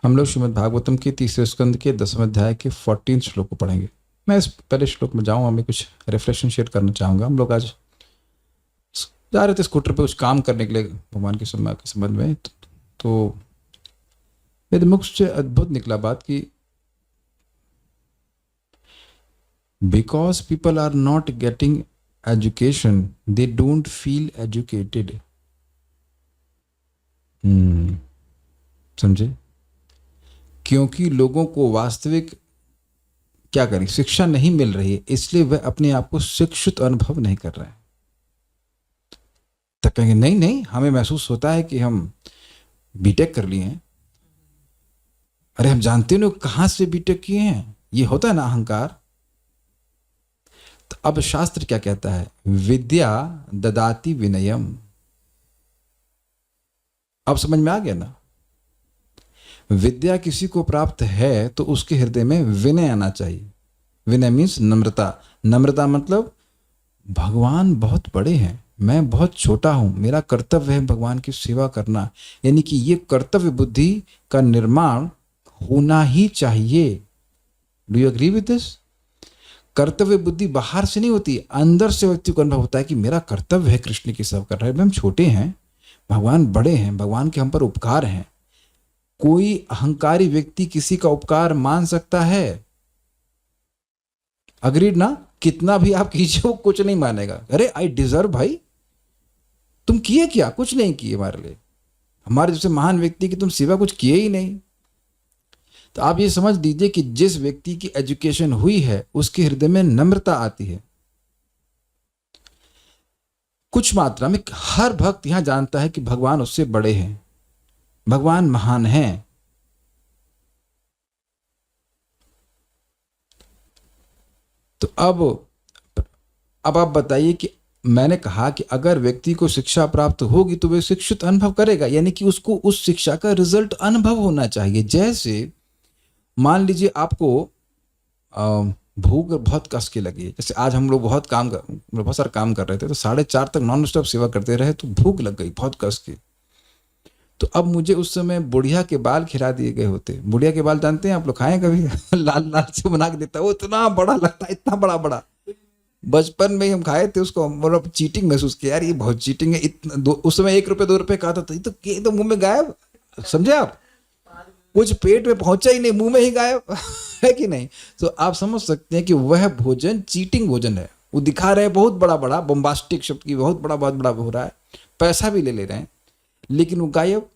हम लोग श्रीमद् भागवतम के तीसरे स्कंद के 10वें अध्याय के 14 श्लोक को पढ़ेंगे। मैं इस पहले श्लोक में जाऊँ, हमें कुछ रिफ्लेक्शन शेयर करना चाहूँगा। हम लोग आज जा रहे थे स्कूटर पे कुछ काम करने के लिए भगवान के संबंध में, तो मेरे मुख से अद्भुत निकला बात कि because people are not getting education they don't feel educated. समझे? क्योंकि लोगों को वास्तविक क्या करें, शिक्षा नहीं मिल रही है, इसलिए वह अपने आप को शिक्षित अनुभव नहीं कर रहे हैं। तब कहेंगे नहीं नहीं, हमें महसूस होता है कि हम बीटेक कर लिए हैं। अरे हम जानते नहीं कहां से बीटेक किए हैं, ये होता है ना अहंकार। तो अब शास्त्र क्या कहता है? विद्या ददाति विनयम। अब समझ में आ गया ना? विद्या किसी को प्राप्त है तो उसके हृदय में विनय आना चाहिए। विनय मीन्स नम्रता। नम्रता मतलब भगवान बहुत बड़े हैं, मैं बहुत छोटा हूं, मेरा कर्तव्य है भगवान की सेवा करना। यानी कि ये कर्तव्य बुद्धि का निर्माण होना ही चाहिए। Do you agree with this? कर्तव्य बुद्धि बाहर से नहीं होती, अंदर से व्यक्ति को अनुभव होता है कि मेरा कर्तव्य है कृष्ण की सेवा कर रहा है। हम छोटे हैं, भगवान बड़े हैं, भगवान के हम पर उपकार हैं। कोई अहंकारी व्यक्ति किसी का उपकार मान सकता है? अग्रीड ना? कितना भी आप कीजिए वो कुछ नहीं मानेगा। अरे आई डिजर्व, भाई तुम किए क्या? कुछ नहीं किए हमारे लिए। हमारे जैसे महान व्यक्ति की तुम सेवा कुछ किए ही नहीं। तो आप ये समझ लीजिए कि जिस व्यक्ति की एजुकेशन हुई है उसके हृदय में नम्रता आती है। कुछ मात्रा में हर भक्त यहां जानता है कि भगवान उससे बड़े हैं, भगवान महान हैं। तो अब आप बताइए कि मैंने कहा कि अगर व्यक्ति को शिक्षा प्राप्त होगी तो वह शिक्षित अनुभव करेगा, यानी कि उसको उस शिक्षा का रिजल्ट अनुभव होना चाहिए। जैसे मान लीजिए आपको भूख बहुत कस के लगी है। जैसे आज हम लोग बहुत सारा काम कर रहे थे, तो 4:30 तक नॉन स्टॉप सेवा करते रहे, तो भूख लग गई बहुत कस के। तो अब मुझे उस समय बुढ़िया के बाल खिला दिए गए होते। बुढ़िया के बाल जानते हैं आप लोग, खाएं कभी? लाल लाल से बना के देता है, वो इतना बड़ा लगता है, इतना बड़ा बड़ा। बचपन में हम खाए थे उसको, मतलब चीटिंग महसूस किया, यार ये बहुत चीटिंग है। इतना उस समय 1 रुपये 2 रुपये का था, तो मुंह में गायब। समझे आप? कुछ पेट में पहुंचा ही नहीं, मुंह में ही गायब। है कि नहीं? तो आप समझ सकते हैं कि वह भोजन चीटिंग भोजन है। वो दिखा रहे हैं बहुत बड़ा बड़ा, बम्बास्टिक शब्द की बहुत बड़ा हो रहा है, पैसा भी ले रहे हैं, लेकिन वो गायब।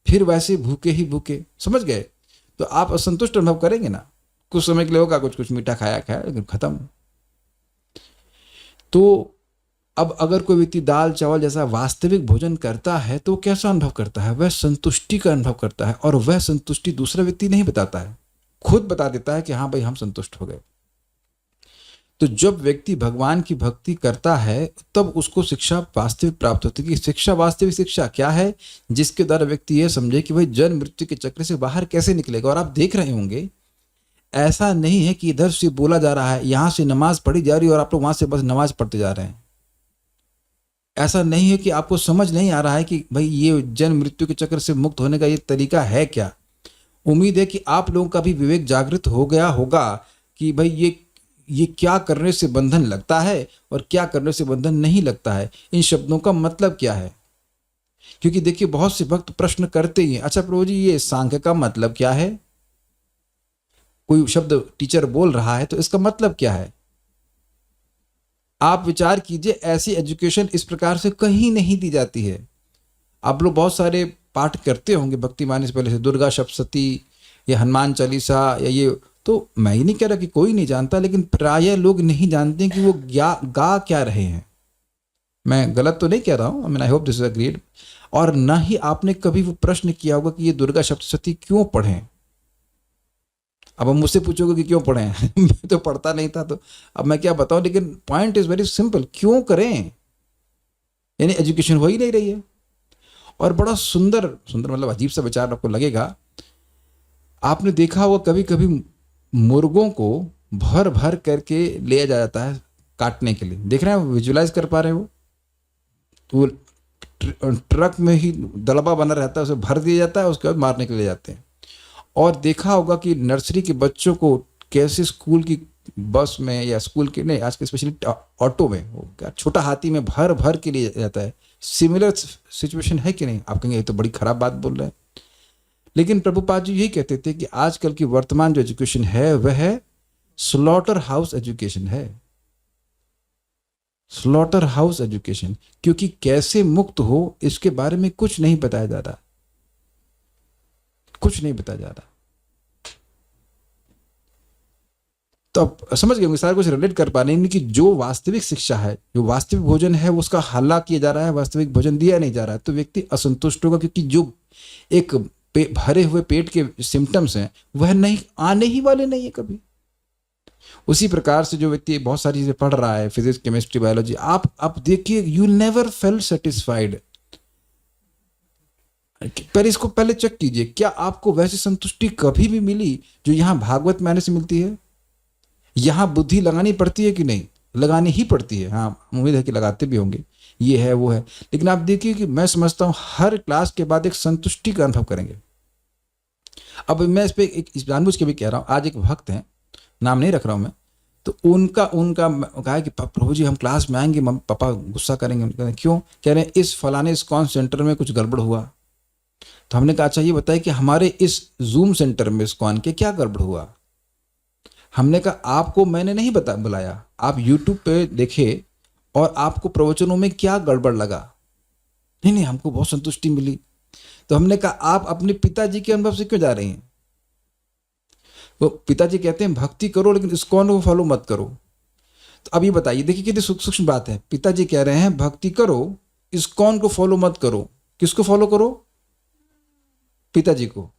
फिर वैसे भूखे ही भूखे। समझ गए? तो आप असंतुष्ट अनुभव करेंगे ना। कुछ समय के लिए होगा, कुछ मीठा खाया लेकिन खत्म। तो अब अगर कोई व्यक्ति दाल चावल जैसा वास्तविक भोजन करता है तो कैसा अनुभव करता है? वह संतुष्टि का अनुभव करता है, और वह संतुष्टि दूसरा व्यक्ति नहीं बताता है, खुद बता देता है कि हाँ भाई हम संतुष्ट हो गए। तो जब व्यक्ति भगवान की भक्ति करता है तब उसको शिक्षा वास्तविक प्राप्त होती है। कि शिक्षा, वास्तविक शिक्षा क्या है? जिसके द्वारा व्यक्ति यह समझे कि भाई जन्म मृत्यु के चक्र से बाहर कैसे निकलेगा। और आप देख रहे होंगे, ऐसा नहीं है कि इधर से बोला जा रहा है, यहां से नमाज पढ़ी जा रही है और आप लोग वहां से बस नमाज पढ़ते जा रहे हैं। ऐसा नहीं है कि आपको समझ नहीं आ रहा है कि भाई ये जन्म मृत्यु के चक्र से मुक्त होने का ये तरीका है क्या। उम्मीद है कि आप लोगों का भी विवेक जागृत हो गया होगा कि भाई ये क्या करने से बंधन लगता है और क्या करने से बंधन नहीं लगता है, इन शब्दों का मतलब क्या है। क्योंकि देखिए बहुत से भक्त प्रश्न करते ही हैं, अच्छा प्रभु जी ये सांख्य का मतलब क्या है? कोई शब्द टीचर बोल रहा है तो इसका मतलब क्या है? आप विचार कीजिए, ऐसी एजुकेशन इस प्रकार से कहीं नहीं दी जाती है। आप लोग बहुत सारे पाठ करते होंगे भक्ति माने से पहले से, दुर्गा सप्तशती या हनुमान चालीसा या ये, तो मैं ही नहीं कह रहा कि कोई नहीं जानता, लेकिन प्रायः लोग नहीं जानते कि वो गा क्या रहे हैं। मैं गलत तो नहीं कह रहा हूं, I hope this is agreed. और ना ही आपने कभी वो प्रश्न किया होगा कि ये दुर्गा सप्तशती क्यों पढ़ें। अब हम मुझसे पूछोगे कि क्यों पढ़े? मैं तो पढ़ता नहीं था, तो अब मैं क्या बताऊं। लेकिन पॉइंट इज वेरी सिंपल, क्यों करें? यानी एजुकेशन हो ही नहीं रही है। और बड़ा सुंदर सुंदर मतलब अजीब सा विचार आपको लगेगा। आपने देखा होगा कभी कभी मुर्गों को भर भर करके ले जाता है काटने के लिए। देख रहे हैं, विजुलाइज कर पा रहे हो? तो वो ट्रक में ही दलबा बना रहता है, उसे भर दिया जाता है, उसके बाद मारने के लिए जाते हैं। और देखा होगा कि नर्सरी के बच्चों को कैसे स्कूल की बस में या स्कूल के नहीं, आज के स्पेशली ऑटो में, वो क्या छोटा हाथी में भर भर के लिए जाता है। सिमिलर सिचुएशन है कि नहीं? आप कहेंगे ये तो बड़ी खराब बात बोल रहे हैं, लेकिन प्रभुपाद जी यही कहते थे कि आजकल की वर्तमान जो एजुकेशन है वह स्लॉटर हाउस एजुकेशन है, स्लॉटर हाउस एजुकेशन। क्योंकि कैसे मुक्त हो इसके बारे में कुछ नहीं बताया जा रहा, कुछ नहीं बताया जा रहा। तो आप समझ गए होंगे, सारा कुछ रिलेट कर पा रहे हैं कि जो वास्तविक शिक्षा है, जो वास्तविक भोजन है, उसका हल्ला किया जा रहा है, वास्तविक भोजन दिया नहीं जा रहा है, तो व्यक्ति असंतुष्ट होगा। क्योंकि जो एक भरे हुए पेट के सिम्टम्स हैं वह नहीं आने ही वाले नहीं है कभी। उसी प्रकार से जो व्यक्ति बहुत सारी चीजें पढ़ रहा है, फिजिक्स, केमिस्ट्री, बायोलॉजी, आप देखिए, यू नेवर फेल्ट सेटिस्फाइड। पर इसको पहले चेक कीजिए, क्या आपको वैसी संतुष्टि कभी भी मिली जो यहां भागवत में आने से मिलती है? यहां बुद्धि लगानी पड़ती है कि नहीं? लगानी ही पड़ती है। हाँ, उम्मीद है कि लगाते भी होंगे, ये है वो है। लेकिन आप देखिए कि मैं समझता हूं हर क्लास के बाद एक संतुष्टि का अनुभव करेंगे। अब मैं इस पे एक जानबूझ के भी कह रहा हूं, आज एक भक्त हैं, नाम नहीं रख रहा हूं मैं, तो उनका कहा कि प्रभु जी हम क्लास में आएंगे, पापा गुस्सा करेंगे। उनका क्यों? कह रहे हैं इस फलाने इस्कॉन सेंटर में कुछ गड़बड़ हुआ। तो हमने कहा अच्छा ये बताइए कि हमारे इस जूम सेंटर में इस्कॉन के क्या गड़बड़ हुआ? हमने कहा आपको मैंने नहीं बुलाया, आप यूट्यूब पे देखे और आपको प्रवचनों में क्या गड़बड़ लगा? नहीं नहीं, हमको बहुत संतुष्टि मिली। तो हमने कहा आप अपने पिताजी के अनुभव से क्यों जा रही हैं? वो पिताजी कहते हैं भक्ति करो लेकिन इस्कॉन को फॉलो मत करो। तो अब ये बताइए, देखिए कितनी सूक्ष्म बात है। पिताजी कह रहे हैं भक्ति करो, इस्कॉन को फॉलो मत करो। किसको फॉलो करो? पिताजी को।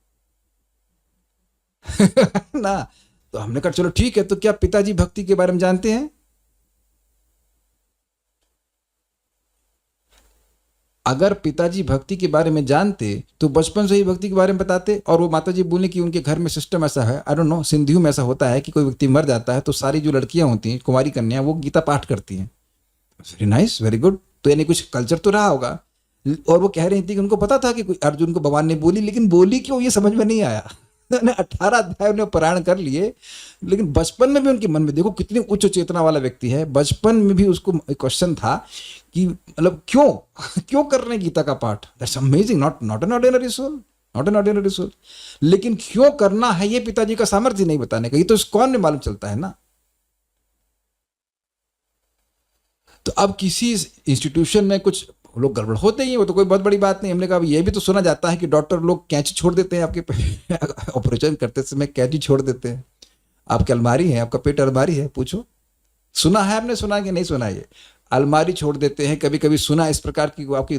ना, तो हमने कहा चलो ठीक है, तो क्या पिताजी भक्ति के बारे में जानते हैं? अगर पिताजी भक्ति के बारे में जानते तो बचपन से ही भक्ति के बारे में बताते। और वो माताजी बोले कि उनके घर में सिस्टम ऐसा है, आई डोंट नो, सिंधियों में ऐसा होता है कि कोई व्यक्ति मर जाता है तो सारी जो लड़कियां होती हैं, कुंवारी कन्या, वो गीता पाठ करती हैं। Very nice, very good. तो यानी कुछ कल्चर तो रहा होगा। और वो कह रही थी कि उनको पता था कि अर्जुन को भगवान ने बोली, लेकिन बोली क्यों ये समझ में नहीं आया। 18 अध्याय उन्हें पारायण कर लिए, लेकिन बचपन में भी उनके मन में, देखो कितनी उच्च चेतना वाला व्यक्ति है, बचपन में भी उसको एक क्वेश्चन था कि मतलब क्यों क्यों कर रहे हैं गीता का पाठ? That's amazing, not an ordinary soul, not an ordinary soul. लेकिन क्यों करना है ये पिताजी का सामर्थ्य नहीं बताने का, ये तो इस्कॉन में मालूम चलता है ना। तो अब किसी इंस्टीट्यूशन में कुछ लोग गड़बड़ होते ही, वो तो कोई बहुत बड़ी बात नहीं। हमने कहा ये भी तो सुना जाता है कि डॉक्टर लोग कैंची छोड़ देते हैं, आपके ऑपरेशन करते समय कैंची छोड़ देते हैं। आपकी अलमारी है, आपका पेट अलमारी है, पूछो, सुना है आपने? सुना कि नहीं सुना? ये अलमारी छोड़ देते हैं। कभी कभी सुना इस प्रकार की, आपकी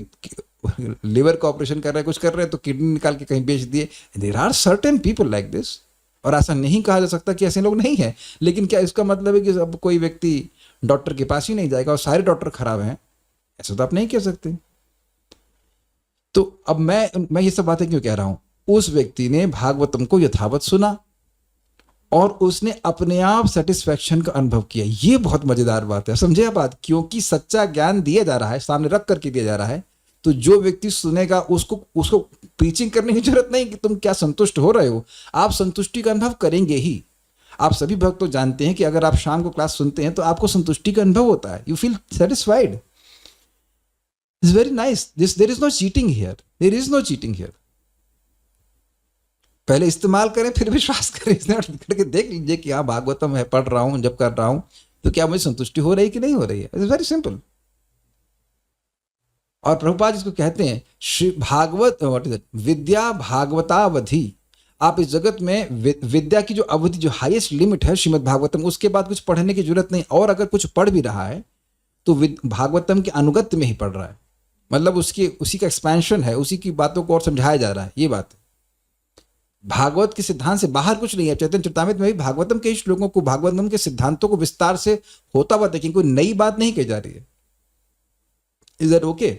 लिवर का ऑपरेशन कर रहे हैं, कुछ कर रहे हैं, तो किडनी निकाल के कहीं बेच दिए। There are certain people like this. और ऐसा नहीं कहा जा सकता कि ऐसे लोग नहीं हैं, लेकिन क्या इसका मतलब है कि अब कोई व्यक्ति डॉक्टर के पास ही नहीं जाएगा और सारे डॉक्टर खराब हैं? ऐसा तो आप नहीं कह सकते। तो अब मैं ये सब बातें क्यों कह रहा हूं? उस व्यक्ति ने भागवतम को यथावत सुना और उसने अपने आप सेटिस्फैक्शन का अनुभव किया। ये बहुत मजेदार बात है, समझे आप बात? क्योंकि सच्चा ज्ञान दिया जा रहा है, सामने रख करके दिया जा रहा है, तो जो व्यक्ति सुनेगा उसको प्रीचिंग करने की जरूरत नहीं कि तुम क्या संतुष्ट हो रहे हो, आप संतुष्टि का अनुभव करेंगे ही। आप सभी भक्त तो जानते हैं कि अगर आप शाम को क्लास सुनते हैं तो आपको संतुष्टि का अनुभव होता है, you feel satisfied. It's very nice, there is no cheating here, there is no cheating here. पहले इस्तेमाल करें फिर विश्वास करें, करके देख लीजिए कि हाँ भागवतम मैं पढ़ रहा हूं, जब कर रहा हूं तो क्या मुझे संतुष्टि हो रही है कि नहीं हो रही है। It's very simple. और प्रभुपाद इसको कहते हैं Shri Bhagavat, what is it, विद्या भागवतावधि। आप इस जगत में विद्या की जो अवधि, जो हाईएस्ट लिमिट है श्रीमद् भागवतम, उसके बाद कुछ पढ़ने की जरूरत नहीं। और अगर कुछ पढ़ भी रहा है तो भागवतम के अनुगत्य में ही पढ़ रहा है, मतलब उसी का एक्सपेंशन है, उसी की बातों को और समझाया जा रहा है, ये बात है। भागवत के सिद्धांत से बाहर कुछ नहीं है। चैतन्य चरितामृत में भी भागवतम के श्लोकों को, भागवतम के सिद्धांतों को विस्तार से होता हुआ देखें, कोई नई बात नहीं कही जा रही है। Is that okay?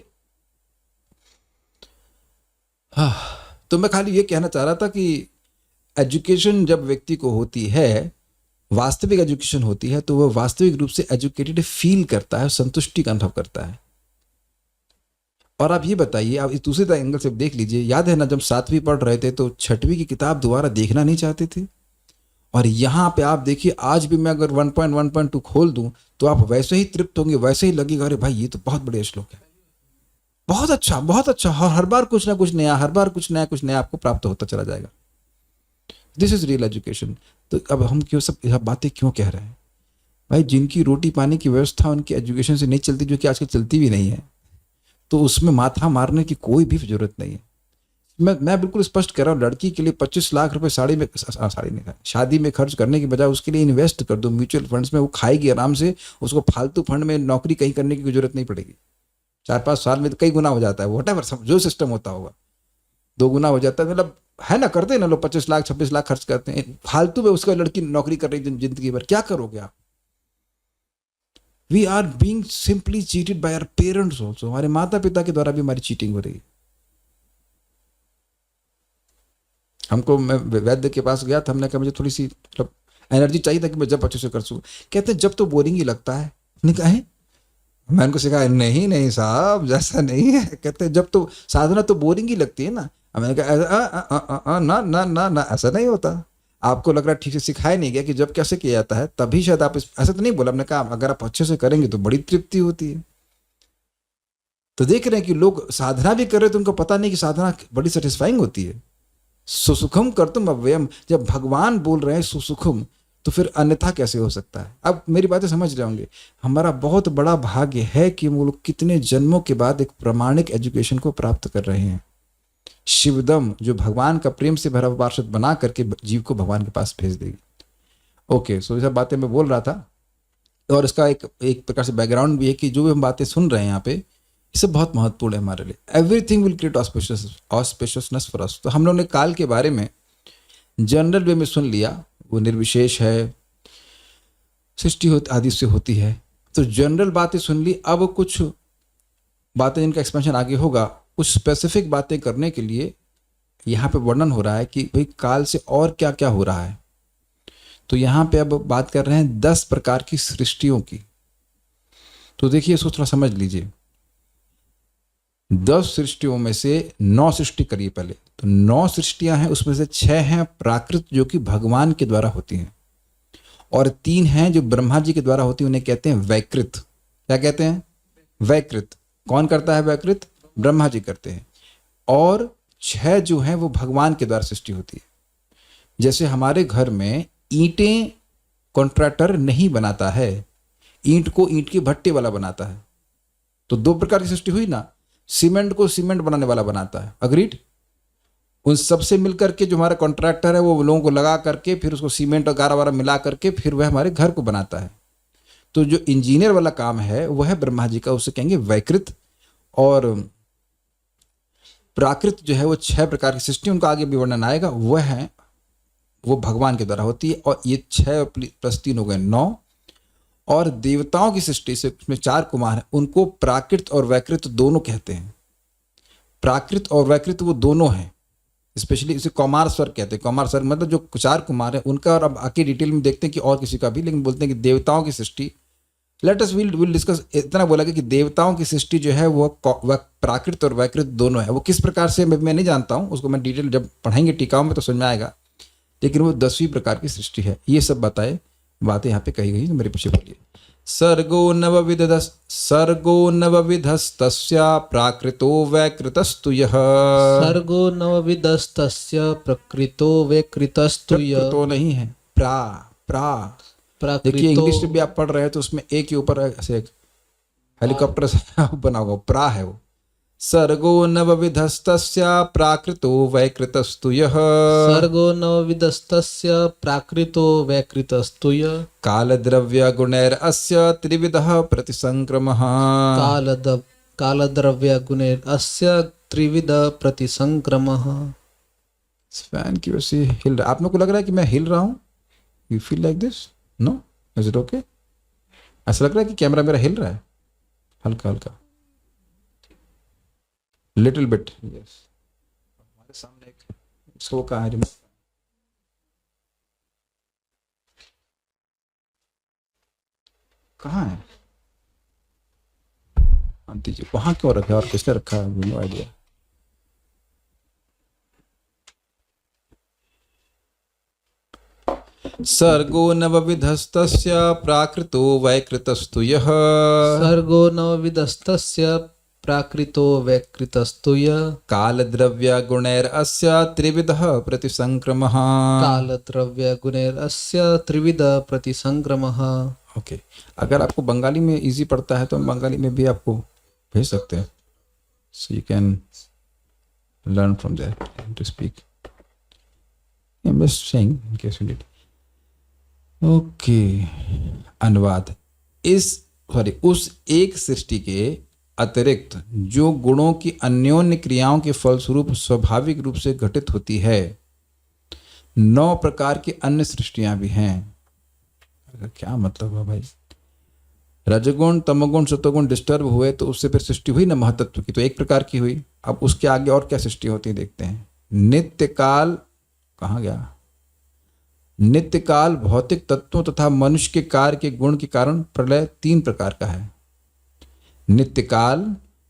हाँ, तो मैं खाली ये कहना चाह रहा था कि एजुकेशन जब व्यक्ति को होती है, वास्तविक एजुकेशन होती है, तो वह वास्तविक रूप से एजुकेटेड फील करता है, संतुष्टि का अनुभव करता है। और आप ये बताइए, आप इस दूसरे एंगल से देख लीजिए, याद है ना जब 7वीं पढ़ रहे थे तो 6वीं की किताब दोबारा देखना नहीं चाहते थे। और यहाँ पे आप देखिए, आज भी मैं अगर 1.1.2 खोल दूं तो आप वैसे ही तृप्त होंगे, वैसे ही लगेगा अरे भाई ये तो बहुत बढ़िया श्लोक है, बहुत अच्छा बहुत अच्छा। हर बार कुछ ना कुछ नया, हर बार कुछ नया आपको प्राप्त होता चला जाएगा। This is real education. तो अब हम क्यों सब यह बातें क्यों कह रहे हैं? भाई जिनकी रोटी पानी की व्यवस्था उनकी एजुकेशन से नहीं चलती, जो कि आजकल चलती भी नहीं है, तो उसमें माथा मारने की कोई भी जरूरत नहीं है। मैं बिल्कुल स्पष्ट कह रहा हूँ, लड़की के लिए 25 लाख रुपए साड़ी में शादी में खर्च करने की बजाय उसके लिए इन्वेस्ट कर दो म्यूचुअल फंड्स में, वो खाएगी आराम से, उसको फालतू फंड में नौकरी कहीं करने की जरूरत नहीं पड़ेगी। 4-5 साल में तो कई गुना हो जाता है, वट एवर जो सिस्टम होता होगा 2 गुना हो जाता है। मतलब है ना, करते हैं ना लोग 25 लाख 26 लाख खर्च करते हैं फालतू में, उसका लड़की नौकरी कर रही जिंदगी भर, क्या करोगे आप? We are being simply cheated by our parents also, हमारे माता पिता के द्वारा भी हमारी चीटिंग हो रही है। हमको, मैं वैद्य के पास गया था, हमने कहा मुझे थोड़ी सी मतलब एनर्जी चाहिए था कि मैं जब अच्छे से कर सकूं। कहते हैं जब तो बोरिंग ही लगता है। हमने कहा है, मैंने उनको सिखाया नहीं नहीं साहब जैसा नहीं है। कहते हैं जब तो साधना तो बोरिंग ही लगती है ना। मैंने कहा ना ना ना ना, ऐसा नहीं होता। आपको लग रहा है ठीक से सिखाया नहीं गया कि जब कैसे किया जाता है, तभी शायद आप ऐसा तो नहीं बोला। हमने कहा अगर आप अच्छे से करेंगे तो बड़ी तृप्ति होती है। तो देख रहे हैं कि लोग साधना भी कर रहे तो उनको पता नहीं कि साधना बड़ी सेटिस्फाइंग होती है। सुसुखम कर्तुम अव्ययम, जब भगवान बोल रहे हैं सुसुखम, तो फिर अन्यथा कैसे हो सकता है? अब मेरी बातें समझ रहे होंगे। हमारा बहुत बड़ा भाग्य है कि वो लोग कितने जन्मों के बाद एक प्रामाणिक एजुकेशन को प्राप्त कर रहे हैं। शिवदम, जो भगवान का प्रेम से भरा पार्षद बना करके जीव को भगवान के पास भेज देगी। ओके, सो ये सब बातें मैं बोल रहा था, और इसका एक प्रकार से बैकग्राउंड भी है कि जो भी हम बातें सुन रहे हैं यहाँ पे, ये सब बहुत महत्वपूर्ण है हमारे लिए। Everything will create auspiciousness for us. तो हम लोग ने काल के बारे में जनरल वे में सुन लिया, वो निर्विशेष है, सृष्टि आदि से होती है, तो जनरल बातें सुन ली। अब कुछ बातें जिनका एक्सपेंशन आगे होगा, कुछ स्पेसिफिक बातें करने के लिए यहाँ पे वर्णन हो रहा है कि भाई काल से और क्या क्या हो रहा है। तो यहाँ पे अब बात कर रहे हैं 10 प्रकार की सृष्टियों की। तो देखिए इसको थोड़ा समझ लीजिए। 10 सृष्टियों में से 9 सृष्टि करिए पहले। तो 9 सृष्टियां हैं, उसमें से 6 हैं प्राकृत जो कि भगवान के द्वारा होती हैं, और 3 हैं जो ब्रह्मा जी के द्वारा होती हैं, उन्हें कहते हैं वैकृत। क्या कहते हैं? वैकृत। कौन करता है वैकृत? ब्रह्मा जी करते हैं। और 6 जो हैं वो भगवान के द्वारा सृष्टि होती है। जैसे हमारे घर में ईंटें कॉन्ट्रैक्टर नहीं बनाता है, ईंट को ईंट के भट्टे वाला बनाता है। तो 2 प्रकार की सृष्टि हुई ना, सीमेंट को सीमेंट बनाने वाला बनाता है, अग्रीड। उन सबसे मिलकर के जो हमारा कॉन्ट्रैक्टर है वो लोगों को लगा करके फिर उसको सीमेंट और गारा वारा मिला करके फिर वह हमारे घर को बनाता है। तो जो इंजीनियर वाला काम है वह है ब्रह्मा जी का, उसे कहेंगे वैकृत। और प्राकृत जो है वो 6 प्रकार की सृष्टि, उनका आगे भी वर्णन आएगा, वह है वो भगवान के द्वारा होती है। और ये 6 + 3 हो गए 9। और देवताओं की सृष्टि से उसमें 4 कुमार हैं, उनको प्राकृत और वैकृत दोनों कहते हैं। प्राकृत और वैकृत वो दोनों हैं, स्पेशली इसे कौमार स्वर कहते हैं। कौमार स्वर मतलब जो 4 कुमार हैं उनका, और अब आके डिटेल में देखते हैं कि और किसी का भी, लेकिन बोलते हैं कि देवताओं की सृष्टि, लेट अस विल डिस्कस। इतना बोला कि देवताओं की सृष्टि जो है वो प्राकृत और वैकृत दोनों है। वो किस प्रकार से मैं नहीं जानता हूँ, उसको मैं डिटेल जब पढ़ेंगे टीकाओं में तो समझ में आएगा, लेकिन वो 10वीं प्रकार की सृष्टि है। ये सब बातें यहाँ पे कही गई, तो मेरे पीछे बोलिए। सर्गो नवविधस्तस्या प्राकृतो वैकृतस्तु यः। सर्गो नवविधस्तस्य प्रकृतो वैकृतस्तु यः। प्रकृतो नहीं है, प्रा प्रा। देखिए प्राकृतो इंग्लिश में भी आप पढ़ रहे हैं तो उसमें एक के ऊपर ऐसे हेलीकॉप्टर से बना होगा, प्रा है वो। सर्गो नवविधस्तस्य प्राकृतो वैकृतस्तु यः। सर्गो नवविधस्तस्य प्राकृतो वैकृतस्तु यः। कालद्रव्य गुणैरस्य त्रिविधः प्रतिसंक्रमः। कालद्रव्य गुणैरस्य त्रिविध प्रतिसंक्रमः। फैन की वजह से हिल रहा, आप लोग को लग रहा है कि मैं हिल रहा हूँ? You feel like this? No, is it okay? ऐसा लग रहा है कि कैमरा मेरा हिल रहा है हल्का हल्का, लिटिल बिट। यस, हमारे सामने एक इसको कहाँ है रिमोट? कहाँ है? शांति जी वहां क्यों रखा है और किसने रखा है, नो आइडिया। सर्गो नवविधस्तस्य प्राकृतो वैकृतस्तु यः सर्गो नवविधस्तस्य प्राकृतो वैकृतस्तु यः कालद्रव्य गुणैरस्य त्रिविधः प्रतिसंक्रमः। कालद्रव्य गुणैरस्य त्रिविध प्रतिसंक्रमः। ओके, अगर आपको बंगाली में इजी पड़ता है तो हम बंगाली में भी आपको भेज सकते हैं, so you can learn from there to speak. I am just saying in case you need. Okay, अनुवाद। उस एक सृष्टि के अतिरिक्त जो गुणों की अन्योन्य क्रियाओं के फलस्वरूप स्वाभाविक रूप से घटित होती है, 9 प्रकार की अन्य सृष्टियां भी हैं। क्या मतलब है भाई? रजगुण तमोगुण सतोगुण डिस्टर्ब हुए तो उससे फिर सृष्टि हुई ना महतत्व की, तो एक प्रकार की हुई। अब उसके आगे और क्या सृष्टि होती है देखते हैं। नित्य काल, कहाँ गया? नित्य काल भौतिक तत्वों तथा मनुष्य के कार्य के गुण के कारण प्रलय 3 प्रकार का है। नित्य काल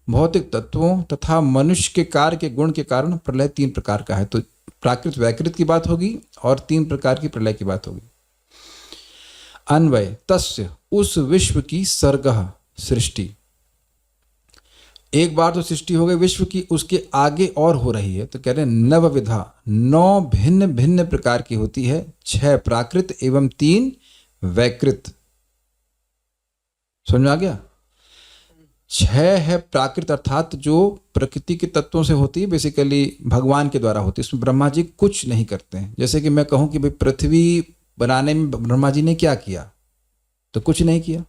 भौतिक तत्वों तथा मनुष्य के कार्य के गुण के कारण प्रलय 3 प्रकार का है। तो प्राकृत वैकृत की बात होगी और 3 प्रकार की प्रलय की बात होगी। अन्वय तस्य, उस विश्व की सर्गः सृष्टि। एक बार तो सृष्टि हो गई विश्व की, उसके आगे और हो रही है, तो कह रहे हैं नवविधा, 9 भिन्न भिन्न प्रकार की होती है, 6 प्राकृत एवं 3 वैकृत। समझ में आ गया? 6 है प्राकृत अर्थात जो प्रकृति के तत्वों से होती है, बेसिकली भगवान के द्वारा होती है, इसमें ब्रह्मा जी कुछ नहीं करते हैं। जैसे कि मैं कहूं कि भाई पृथ्वी बनाने में ब्रह्मा जी ने क्या किया, तो कुछ नहीं किया।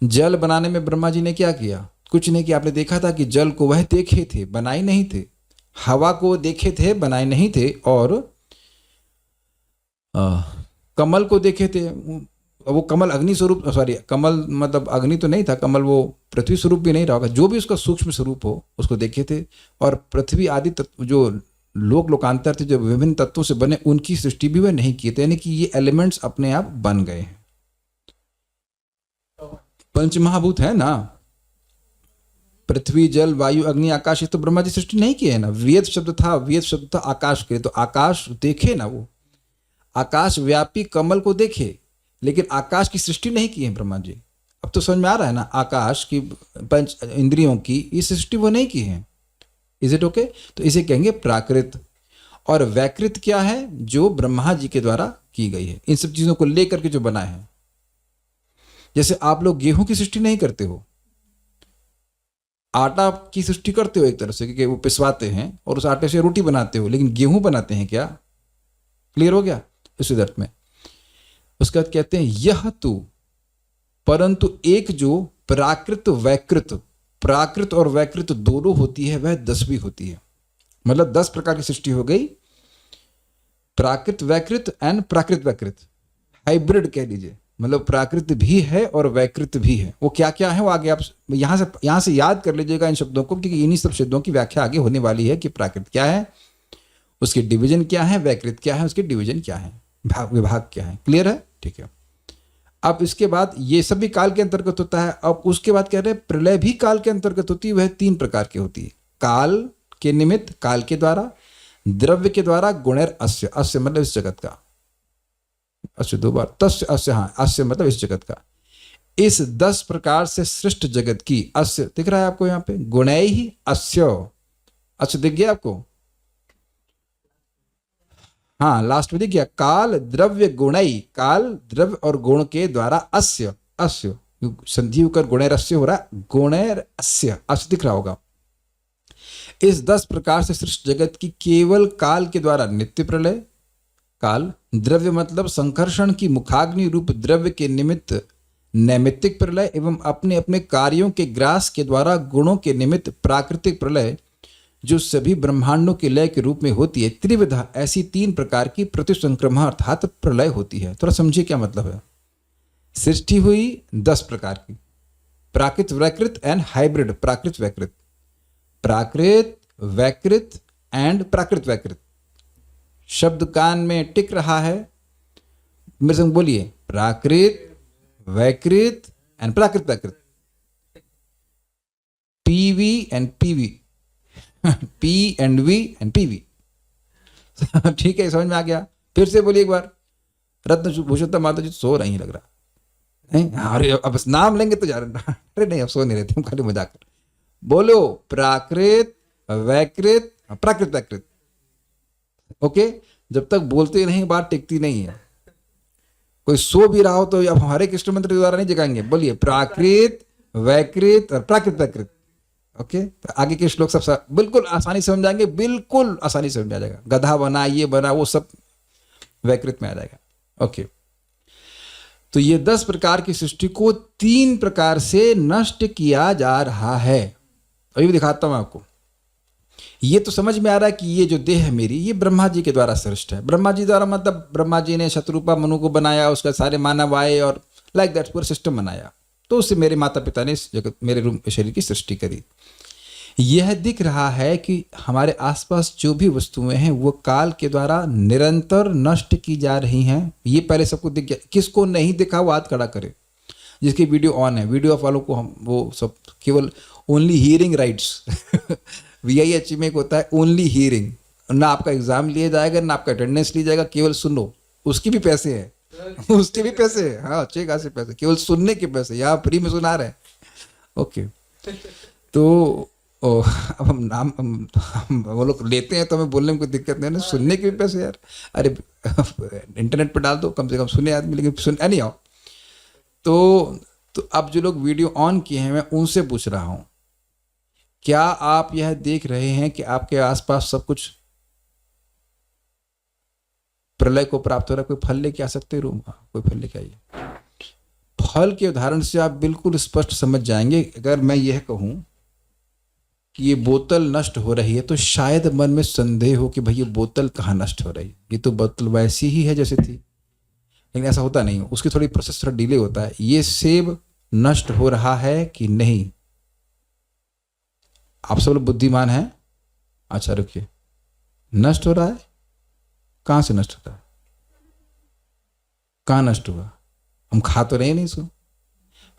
जल बनाने में ब्रह्मा जी ने क्या किया, कुछ नहीं किया। आपने देखा था कि जल को वह देखे थे, बनाए नहीं थे। हवा को देखे थे, बनाए नहीं थे। और कमल को देखे थे, वो कमल अग्नि स्वरूप, सॉरी कमल मतलब अग्नि तो नहीं था, कमल वो पृथ्वी स्वरूप भी नहीं रहा होगा, जो भी उसका सूक्ष्म स्वरूप हो उसको देखे थे। और पृथ्वी आदि तत्व जो लोकांतर थे, जो विभिन्न तत्वों से बने, उनकी सृष्टि भी वह नहीं किए थे। यानी कि ये एलिमेंट्स अपने आप बन गए हैं। पंचमहाभूत है ना, पृथ्वी जल वायु अग्नि आकाश, ये तो ब्रह्मा जी सृष्टि नहीं किए है ना। वेद शब्द था आकाश के, तो आकाश देखे ना, वो आकाश व्यापी कमल को देखे, लेकिन आकाश की सृष्टि नहीं की है ब्रह्मा जी। अब तो समझ में आ रहा है ना, आकाश की पंच इंद्रियों की ये सृष्टि वो नहीं की है। Is it okay? तो इसे कहेंगे प्राकृत। और वैकृत क्या है? जो ब्रह्मा जी के द्वारा की गई है, इन सब चीजों को लेकर के जो बनाए हैं। जैसे आप लोग गेहूं की सृष्टि नहीं करते हो, आटा की सृष्टि करते हो एक तरह से, क्योंकि वो पिसवाते हैं और उस आटे से रोटी बनाते हो, लेकिन गेहूं बनाते हैं क्या? क्लियर हो गया इस अर्थ में? उसके बाद कहते हैं यह तू, परंतु एक जो प्राकृत वैकृत, प्राकृत और वैकृत दोनों होती है, वह 10वीं होती है। मतलब 10 प्रकार की सृष्टि हो गई, प्राकृत वैकृत एंड प्राकृत वैकृत, हाइब्रिड कह लीजिए। मतलब प्राकृत भी है और वैकृत भी है। वो क्या क्या है वो आगे आप यहां से याद कर लीजिएगा इन शब्दों को, क्योंकि इन्हीं सब शब्दों की व्याख्या आगे होने वाली है कि प्राकृत क्या है, उसके डिवीजन क्या है, वैकृत क्या है, उसके डिवीजन क्या है, विभाग क्या है। क्लियर है? ठीक है। अब इसके बाद ये सब भी काल के अंतर्गत होता है। अब उसके बाद कह रहे हैं प्रलय भी काल के अंतर्गत होती है। वह 3 प्रकार की होती है, काल के निमित्त, काल के द्वारा, द्रव्य के द्वारा, गुणैर अस्य, अस्य मतलब इस जगत का, अस्य 2 बार, तस्य अस्य, हाँ अस्य मतलब इस जगत का। इस 10 प्रकार से सृष्ट जगत की, अस्य दिख रहा है आपको यहाँ पे, गुणै ही अस्य, अस्य दिख गया आपको? हाँ लास्ट में दिख गया, काल द्रव्य गुणई, काल द्रव्य और गुण के द्वारा, अस्य, अस्य संधि होकर गुणैर अस्य हो रहा है, गुणैर अस्य, अस्य दिख रहा होगा। इस 10 प्रकार से सृष्ट जगत की केवल काल के द्वारा नित्य प्रलय, काल द्रव्य मतलब संकर्षण की मुखाग्नि रूप द्रव्य के निमित्त नैमित्तिक प्रलय, एवं अपने अपने कार्यों के ग्रास के द्वारा गुणों के निमित्त प्राकृतिक प्रलय, जो सभी ब्रह्मांडों के लय के रूप में होती है। त्रिविधा, ऐसी 3 प्रकार की प्रतिसंक्रमण अर्थात प्रलय होती है। थोड़ा समझिए क्या मतलब है। सृष्टि हुई 10 प्रकार की, प्राकृत वैकृत एंड हाइब्रिड, प्राकृत वैकृत, प्राकृत वैकृत एंड प्राकृत वैकृत। शब्द कान में टिक रहा है, मेरे संग बोलिए, प्राकृत वैकृत एंड प्राकृत वैकृत। PV and PV, P and V and PV। ठीक है, समझ में आ गया? फिर से बोलिए एक बार। रत्न भूषोत्तम माता जी सो रही लग रहा। नहीं, अरे अब बस नाम लेंगे तो जा रहे। अरे नहीं, अब सो नहीं रहते, हम खाली मजाक कर। बोलो, प्राकृत, वैकृत, प्राकृत वैकृत। ओके, जब तक बोलते नहीं बात टिकती नहीं है। कोई सो भी रहा हो तो अब हमारे कृष्ण मंत्र के द्वारा नहीं जगाएंगे। बोलिए प्राकृत, वैकृत और प्राकृत वैकृत। ओके, तो आगे के श्लोक सब बिल्कुल आसानी से समझाएंगे, बिल्कुल आसानी से समझा जाएगा। गधा बना, ये बना, वो सब वैकृत में आ जाएगा। ओके, तो ये 10 प्रकार की सृष्टि को 3 प्रकार से नष्ट किया जा रहा है। अभी भी दिखाता हूं आपको। ये तो समझ में आ रहा है कि ये जो देह है मेरी, ये ब्रह्मा जी के द्वारा सृष्ट है। ब्रह्मा जी द्वारा मतलब ब्रह्मा जी ने शत्रुपा मनु को बनाया, उसका सारे मानव आए और लाइक दैट पूरा सिस्टम बनाया। तो उससे मेरे माता पिता ने इस जगत मेरे रूप शरीर की सृष्टि करी। यह दिख रहा है कि हमारे आसपास जो भी वस्तुएं हैं वो काल के द्वारा निरंतर नष्ट की जा रही हैं। ये पहले सबको दिख गया। किसको नहीं दिखा वो हाथ खड़ा करे, जिसकी वीडियो ऑन है। वीडियो वालों को हम वो सब केवल ओनली हियरिंग राइट्स VIH में एक होता है ओनली हियरिंग। ना आपका एग्जाम लिया जाएगा, ना आपका अटेंडेंस लिया जाएगा, केवल सुनो। उसकी भी पैसे हैं उसके भी पैसे हैं। हाँ, अच्छे खासे पैसे, केवल सुनने के पैसे। यहाँ फ्री में सुना रहे हैं। ओके, तो अब हम वो लोग लेते हैं तो हमें बोलने में कोई दिक्कत नहीं है ना। सुनने के भी पैसे यार। अरे इंटरनेट पर डाल दो, कम से कम सुने आदमी, लेकिन सुन नहीं आओ। तो अब जो लोग वीडियो ऑन किए हैं, मैं उनसे पूछ रहा हूं, क्या आप यह देख रहे हैं कि आपके आसपास सब कुछ प्रलय को प्राप्त हो रहा है? कोई फल लेके आ सकते रूम? कोई फल लेके आइए। फल के उदाहरण से आप बिल्कुल स्पष्ट समझ जाएंगे। अगर मैं यह कहूं कि ये बोतल नष्ट हो रही है तो शायद मन में संदेह हो कि भाई ये बोतल कहाँ नष्ट हो रही है, ये तो बोतल वैसी ही है जैसे थी। लेकिन ऐसा होता नहीं, उसकी थोड़ी प्रोसेस थोड़ा डिले होता है। ये सेब नष्ट हो रहा है कि नहीं? आप सब लोग बुद्धिमान हैं। अच्छा रुकिए, नष्ट हो रहा है? कहाँ से नष्ट होता है? कहाँ नष्ट हुआ? हम खा तो रहे नहीं इसको।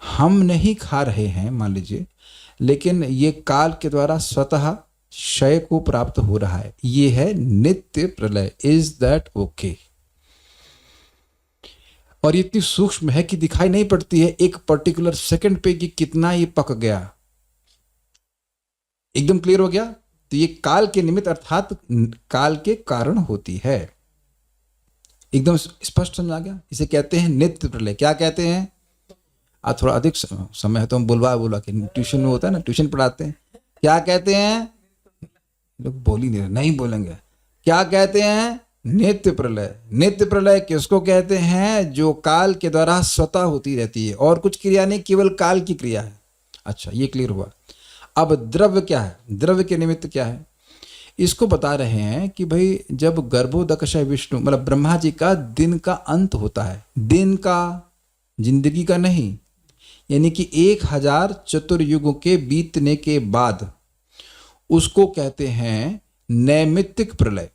हम नहीं खा रहे हैं मान लीजिए, लेकिन ये काल के द्वारा स्वतः क्षय को प्राप्त हो रहा है। ये है नित्य प्रलय। Is that okay? और ये इतनी सूक्ष्म है कि दिखाई नहीं पड़ती है एक पर्टिकुलर सेकंड पे कि कितना ये पक गया। एकदम क्लियर हो गया? तो ये काल के निमित्त अर्थात काल के कारण होती है। एकदम स्पष्ट समझ आ गया? इसे कहते हैं नित्य प्रलय। क्या कहते हैं? आज थोड़ा अधिक समय है तो हम बोलवा के ट्यूशन में होता है ना, ट्यूशन पढ़ाते हैं। क्या कहते हैं? लोग बोल ही नहीं बोलेंगे। क्या कहते हैं? नित्य प्रलय। नित्य प्रलय किसको कहते हैं? जो काल के द्वारा स्वतः होती रहती है और कुछ क्रिया नहीं, केवल काल की क्रिया है। अच्छा, ये क्लियर हुआ। अब द्रव्य क्या है? द्रव्य के निमित्त क्या है? इसको बता रहे हैं कि भाई जब गर्भोदकशय विष्णु मतलब ब्रह्मा जी का दिन का अंत होता है, दिन का, जिंदगी का नहीं, यानी कि 1000 चतुर्युगों के बीतने के बाद उसको कहते हैं नैमित्तिक प्रलय।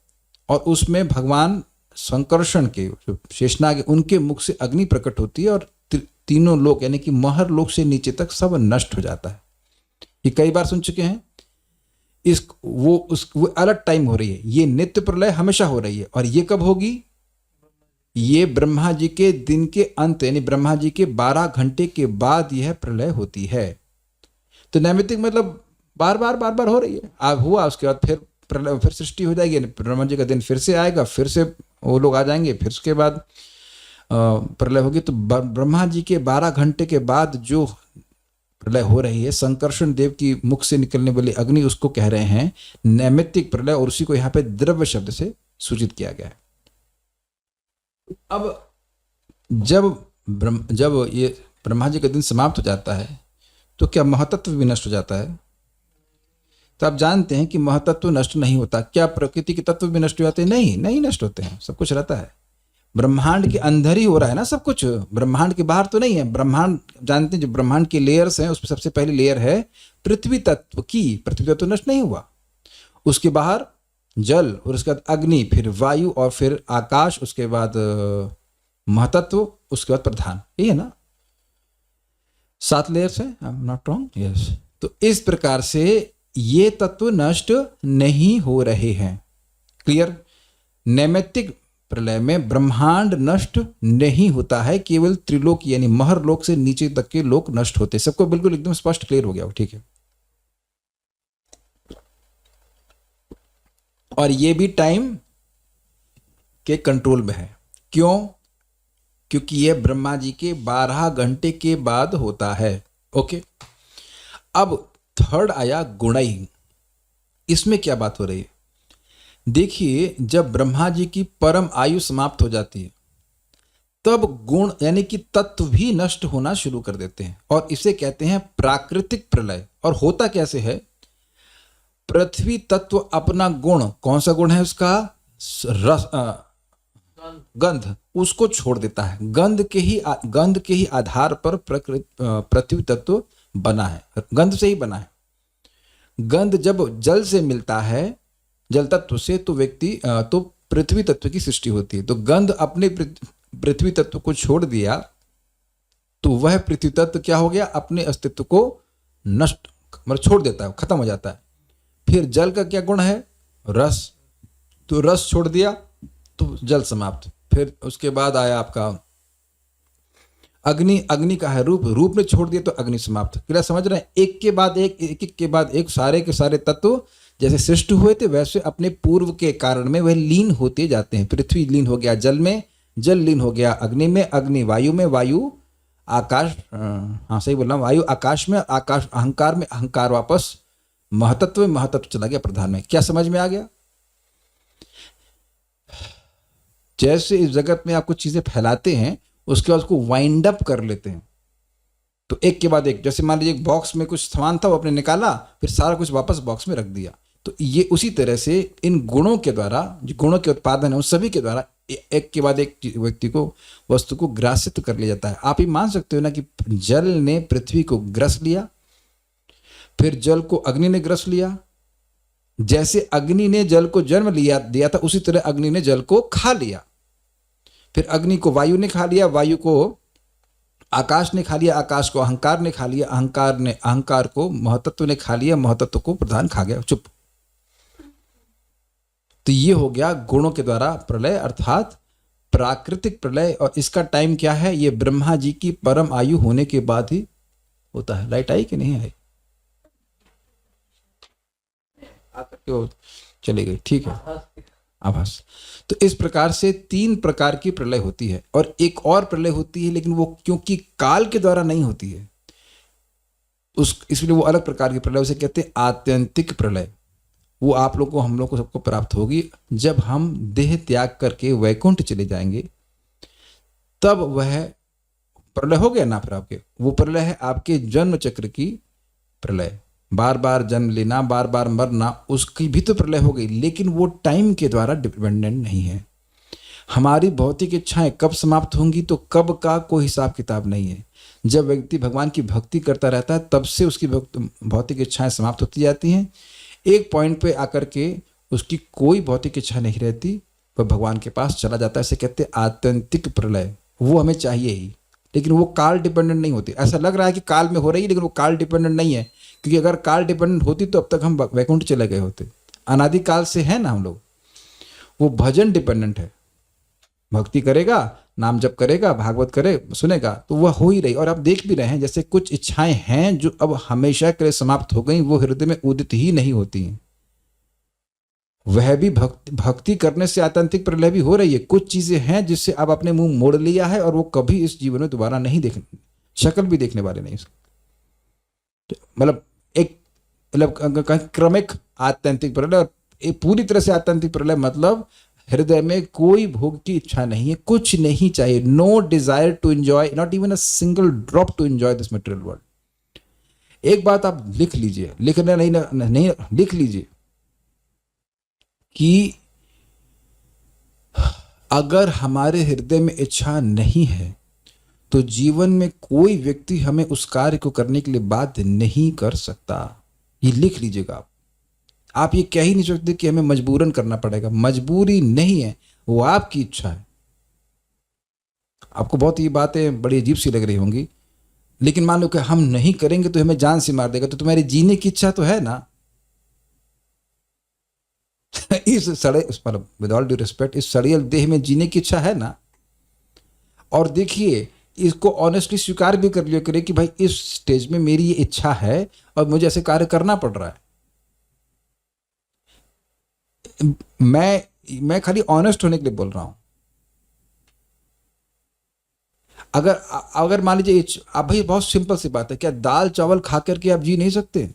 और उसमें भगवान संकर्षण के शेषनाग उनके मुख से अग्नि प्रकट होती है और तीनों लोक यानी कि महर लोक से नीचे तक सब नष्ट हो जाता है। ये कई बार सुन चुके हैं। वो अलग टाइम हो रही है। ये नित्य प्रलय हमेशा हो रही है। और ये कब होगी? ये ब्रह्मा जी के दिन के अंत यानी ब्रह्मा जी के 12 घंटे के बाद यह प्रलय होती है। तो नैमित्तिक मतलब बार बार हो रही है। अब हुआ, उसके बाद फिर प्रलय, फिर सृष्टि हो जाएगी। ब्रह्मा जी का दिन फिर से आएगा, फिर से वो लोग आ जाएंगे, फिर उसके बाद प्रलय होगी। तो ब्रह्मा जी के 12 घंटे के बाद जो प्रलय हो रही है, संकर्षण देव की मुख से निकलने वाली अग्नि, उसको कह रहे हैं नैमित्तिक प्रलय। और उसी को यहाँ पे द्रव्य शब्द से सूचित किया गया है। अब जब ये ब्रह्मा जी का दिन समाप्त हो जाता है तो क्या महतत्व भी नष्ट हो जाता है? तो आप जानते हैं कि महतत्व नष्ट नहीं होता। क्या प्रकृति के तत्व भी नष्ट हो जाते हैं? नहीं नष्ट होते हैं। सब कुछ रहता है। ब्रह्मांड के अंदर ही हो रहा है ना सब कुछ, ब्रह्मांड के बाहर तो नहीं है। ब्रह्मांड जानते हैं, जो ब्रह्मांड के लेयर्स हैं उसमें सबसे पहली लेयर है पृथ्वी तत्व की। पृथ्वी तत्व नष्ट नहीं हुआ। उसके बाहर जल, और उसके बाद अग्नि, फिर वायु, और फिर आकाश, उसके बाद महतत्व, उसके बाद प्रधान। यही है ना 7 लेयर्स है। I am not wrong? Yes. तो इस प्रकार से ये तत्व नष्ट नहीं हो रहे हैं। क्लियर? नैमित्तिक प्रलय में ब्रह्मांड नष्ट नहीं होता है, केवल त्रिलोक यानी महर लोक से नीचे तक के लोक नष्ट होते हैं। सबको बिल्कुल एकदम स्पष्ट क्लियर हो गया? ठीक है। और ये भी टाइम के कंट्रोल में है। क्यों? क्योंकि ये ब्रह्मा जी के 12 घंटे के बाद होता है। ओके, अब थर्ड आया गुणई। इसमें क्या बात हो रही है? देखिए, जब ब्रह्मा जी की परम आयु समाप्त हो जाती है तब गुण यानी कि तत्व भी नष्ट होना शुरू कर देते हैं, और इसे कहते हैं प्राकृतिक प्रलय। और होता कैसे है? पृथ्वी तत्व अपना गुण, कौन सा गुण है उसका? रस, गंध, उसको छोड़ देता है। गंध के ही आधार पर पृथ्वी तत्व बना है, गंध से ही बना है। गंध जब जल से मिलता है, जल तत्व से, तो तो पृथ्वी तत्व की सृष्टि होती है। तो गंध अपने पृथ्वी तत्व को छोड़ दिया तो वह पृथ्वी तत्व क्या हो गया? अपने अस्तित्व को नष्ट मतलब छोड़ देता है, खत्म हो जाता है। फिर जल का क्या गुण है? रस, तो रस छोड़ दिया तो जल समाप्त। फिर उसके बाद आया आपका अग्नि, अग्नि का है रूप, रूप ने छोड़ दिया तो अग्नि समाप्त। क्या समझ रहे हैं? एक के बाद एक, एक के बाद एक, सारे के सारे तत्व जैसे सृष्टि हुए थे वैसे अपने पूर्व के कारण में वह लीन होते जाते हैं। पृथ्वी लीन हो गया जल में, जल लीन हो गया अग्नि में, अग्नि वायु में, वायु आकाश, हाँ सही बोल रहा हूँ, वायु आकाश में, आकाश अहंकार में, अहंकार वापस महतत्व में, महतत्व चला गया प्रधान में। क्या समझ में आ गया? जैसे इस जगत में आपको चीजें फैलाते हैं उसके बाद उसको वाइंड अप कर लेते हैं, तो एक के बाद एक, जैसे मान लीजिए एक बॉक्स में कुछ सामान था, वो आपने निकाला, फिर सारा कुछ वापस बॉक्स में रख दिया। तो ये उसी तरह से इन गुणों के द्वारा, जो गुणों के उत्पादन है उन सभी के द्वारा एक के बाद एक व्यक्ति को, वस्तु को ग्रासित कर लिया जाता है। आप ही मान सकते हो ना कि जल ने पृथ्वी को ग्रस लिया, फिर जल को अग्नि ने ग्रस लिया। जैसे अग्नि ने जल को जन्म दिया था, उसी तरह अग्नि ने जल को खा लिया। फिर अग्नि को वायु ने खा लिया, वायु को आकाश ने खा लिया, आकाश को अहंकार ने खा लिया, अहंकार को महतत्व ने खा लिया, महतत्व को प्रधान खा गया। चुप। तो ये हो गया गुणों के द्वारा प्रलय, अर्थात प्राकृतिक प्रलय। और इसका टाइम क्या है? ये ब्रह्मा जी की परम आयु होने के बाद ही होता है। लाइट आई कि नहीं आई? आकर के वो चली गई, ठीक है, आभास। तो इस प्रकार से 3 प्रकार की प्रलय होती है। और एक और प्रलय होती है, लेकिन वो क्योंकि काल के द्वारा नहीं होती है इसलिए वो अलग प्रकार की प्रलय, उसे कहते हैं आत्यंतिक प्रलय। वो आप लोग को, हम लोग को, सबको प्राप्त होगी जब हम देह त्याग करके वैकुंठ चले जाएंगे, तब वह प्रलय हो गया ना। फिर आपके वो प्रलय है आपके जन्म चक्र की प्रलय, बार बार जन्म लेना, बार बार मरना, उसकी भी तो प्रलय हो गई, लेकिन वो टाइम के द्वारा डिपेंडेंट नहीं है। हमारी भौतिक इच्छाएं कब समाप्त होंगी तो कब का कोई हिसाब किताब नहीं है। जब व्यक्ति भगवान की भक्ति करता रहता है तब से उसकी भौतिक इच्छाएं समाप्त होती जाती हैं। एक पॉइंट पे आकर के उसकी कोई भौतिक इच्छा नहीं रहती, वह भगवान के पास चला जाता है। इसे कहते हैं आत्यंतिक प्रलय। वो हमें चाहिए ही, लेकिन वो काल डिपेंडेंट नहीं होती। ऐसा लग रहा है कि काल में हो रही है, लेकिन वो काल डिपेंडेंट नहीं है, क्योंकि अगर काल डिपेंडेंट होती तो अब तक हम वैकुंठ चले गए होते। अनादि काल से है ना हम लोग। वो भजन डिपेंडेंट है, भक्ति करेगा, नाम जप करेगा, भागवत करे, सुनेगा, तो वह हो ही रही। और आप देख भी रहे हैं जैसे कुछ इच्छाएं हैं जो अब हमेशा के लिए समाप्त हो गई, वो हृदय में उदित ही नहीं होती हैं। वह भी भक्ति करने से आत्यंतिक प्रलय भी हो रही है। कुछ चीजें हैं जिससे अब आपने मुंह मोड़ लिया है और वो कभी इस जीवन में दोबारा नहीं देखने, शक्ल भी देखने वाले नहीं। मतलब एक क्रमिक आत्यंतिक प्रलय, और पूरी तरह से आत्यंतिक प्रलय मतलब हृदय में कोई भोग की इच्छा नहीं है, कुछ नहीं चाहिए। No desire to enjoy, not even a single drop to enjoy this material world. एक बात आप लिख लीजिए, लिखना नहीं लिख लीजिए कि अगर हमारे हृदय में इच्छा नहीं है तो जीवन में कोई व्यक्ति हमें उस कार्य को करने के लिए बाध्य नहीं कर सकता। ये लिख लीजिएगा आप ये कह ही नहीं सकते कि हमें मजबूरन करना पड़ेगा। मजबूरी नहीं है, वो आपकी इच्छा है। आपको बहुत ये बातें बड़ी अजीब सी लग रही होंगी, लेकिन मान लो कि हम नहीं करेंगे तो हमें जान से मार देगा, तो तुम्हारी जीने की इच्छा तो है ना। इस सड़े मतलब विद ऑल ड्यू रिस्पेक्ट, इस सड़ियल देह में जीने की इच्छा है ना। और देखिए, इसको ऑनेस्टली स्वीकार भी कर लिया करे कि भाई इस स्टेज में मेरी ये इच्छा है और मुझे ऐसे कार्य करना पड़ रहा है। मैं खाली ऑनेस्ट होने के लिए बोल रहा हूं। अगर अगर मान लीजिए आप, भाई बहुत सिंपल सी बात है, क्या दाल चावल खा करके आप जी नहीं सकते?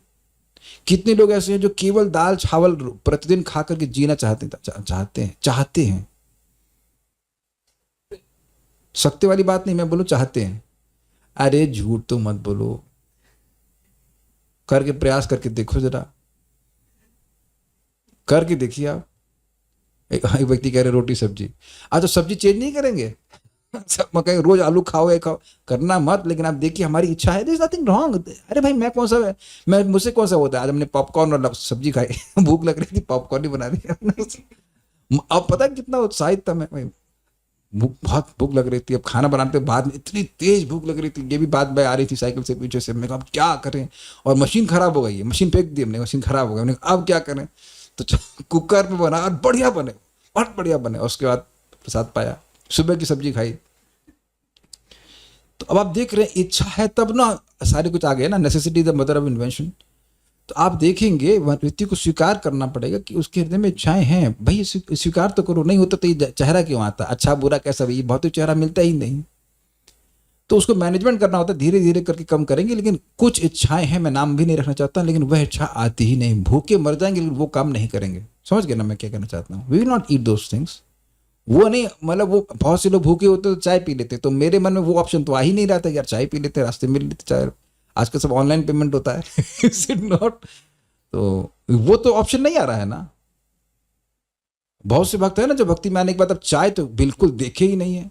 कितने लोग ऐसे हैं जो केवल दाल चावल प्रतिदिन खा करके जीना चाहते हैं। सकते वाली बात नहीं, मैं बोलूं चाहते हैं। अरे झूठ तो मत बोलो, करके प्रयास करके देखो जरा, करके देखिए आप। एक व्यक्ति कह रहे रोटी सब्जी, तो सब्जी चेंज नहीं करेंगे। सब मैं कहीं रोज आलू खाओ ये खाओ, करना मत, लेकिन आप देखिए हमारी इच्छा है, देयर इज नथिंग रॉन्ग। अरे भाई मैं कौन सा, मैं मुझसे कौन सा होता है, आज हमने पॉपकॉर्न और सब्जी खाई, भूख लग रही थी, पॉपकॉर्न ही बना दिया। अब पता है कितना उत्साहित था मैं भाई, बहुत भूख लग रही थी। अब खाना बनाते बाद में इतनी तेज भूख लग रही थी, ये भी बात आ रही थी साइकिल से पीछे से। मैं कहा अब क्या करें, और मशीन खराब हो गई है, मशीन फेंक दी हमने, मशीन खराब हो गई, हमने अब क्या करें, तो कुकर में बना और बढ़िया बने, बहुत बढ़िया बने। उसके बाद प्रसाद पाया, सुबह की सब्जी खाई। तो अब आप देख रहे हैं इच्छा है तब ना सारे कुछ आ गए ना, necessity the mother of invention. तो आप देखेंगे व्यक्ति को स्वीकार करना पड़ेगा कि उसके हृदय में इच्छाएं हैं। भाई स्वीकार तो करो, नहीं होता तो ये चेहरा क्यों आता? अच्छा बुरा कैसा, भाई बहुत ही चेहरा मिलता ही नहीं। तो उसको मैनेजमेंट करना होता है, धीरे धीरे करके कम करेंगे। लेकिन कुछ इच्छाएं हैं, मैं नाम भी नहीं रखना चाहता, लेकिन वह इच्छा आती ही नहीं, भूखे मर जाएंगे लेकिन वो काम नहीं करेंगे। समझ गए ना मैं क्या कहना चाहता हूँ? We will not eat those things. वो नहीं, मतलब वो बहुत से लोग भूखे होते तो चाय पी लेते, तो मेरे मन में वो ऑप्शन तो आ ही नहीं रहा था यार, चाय पी लेते, रास्ते में लेते चाय। आजकल सब ऑनलाइन पेमेंट होता है, इज इट नॉट? तो वो तो ऑप्शन नहीं आ रहा है ना। बहुत से भक्त है ना जो भक्ति में आने के बाद अब चाय तो बिल्कुल देखे ही नहीं है।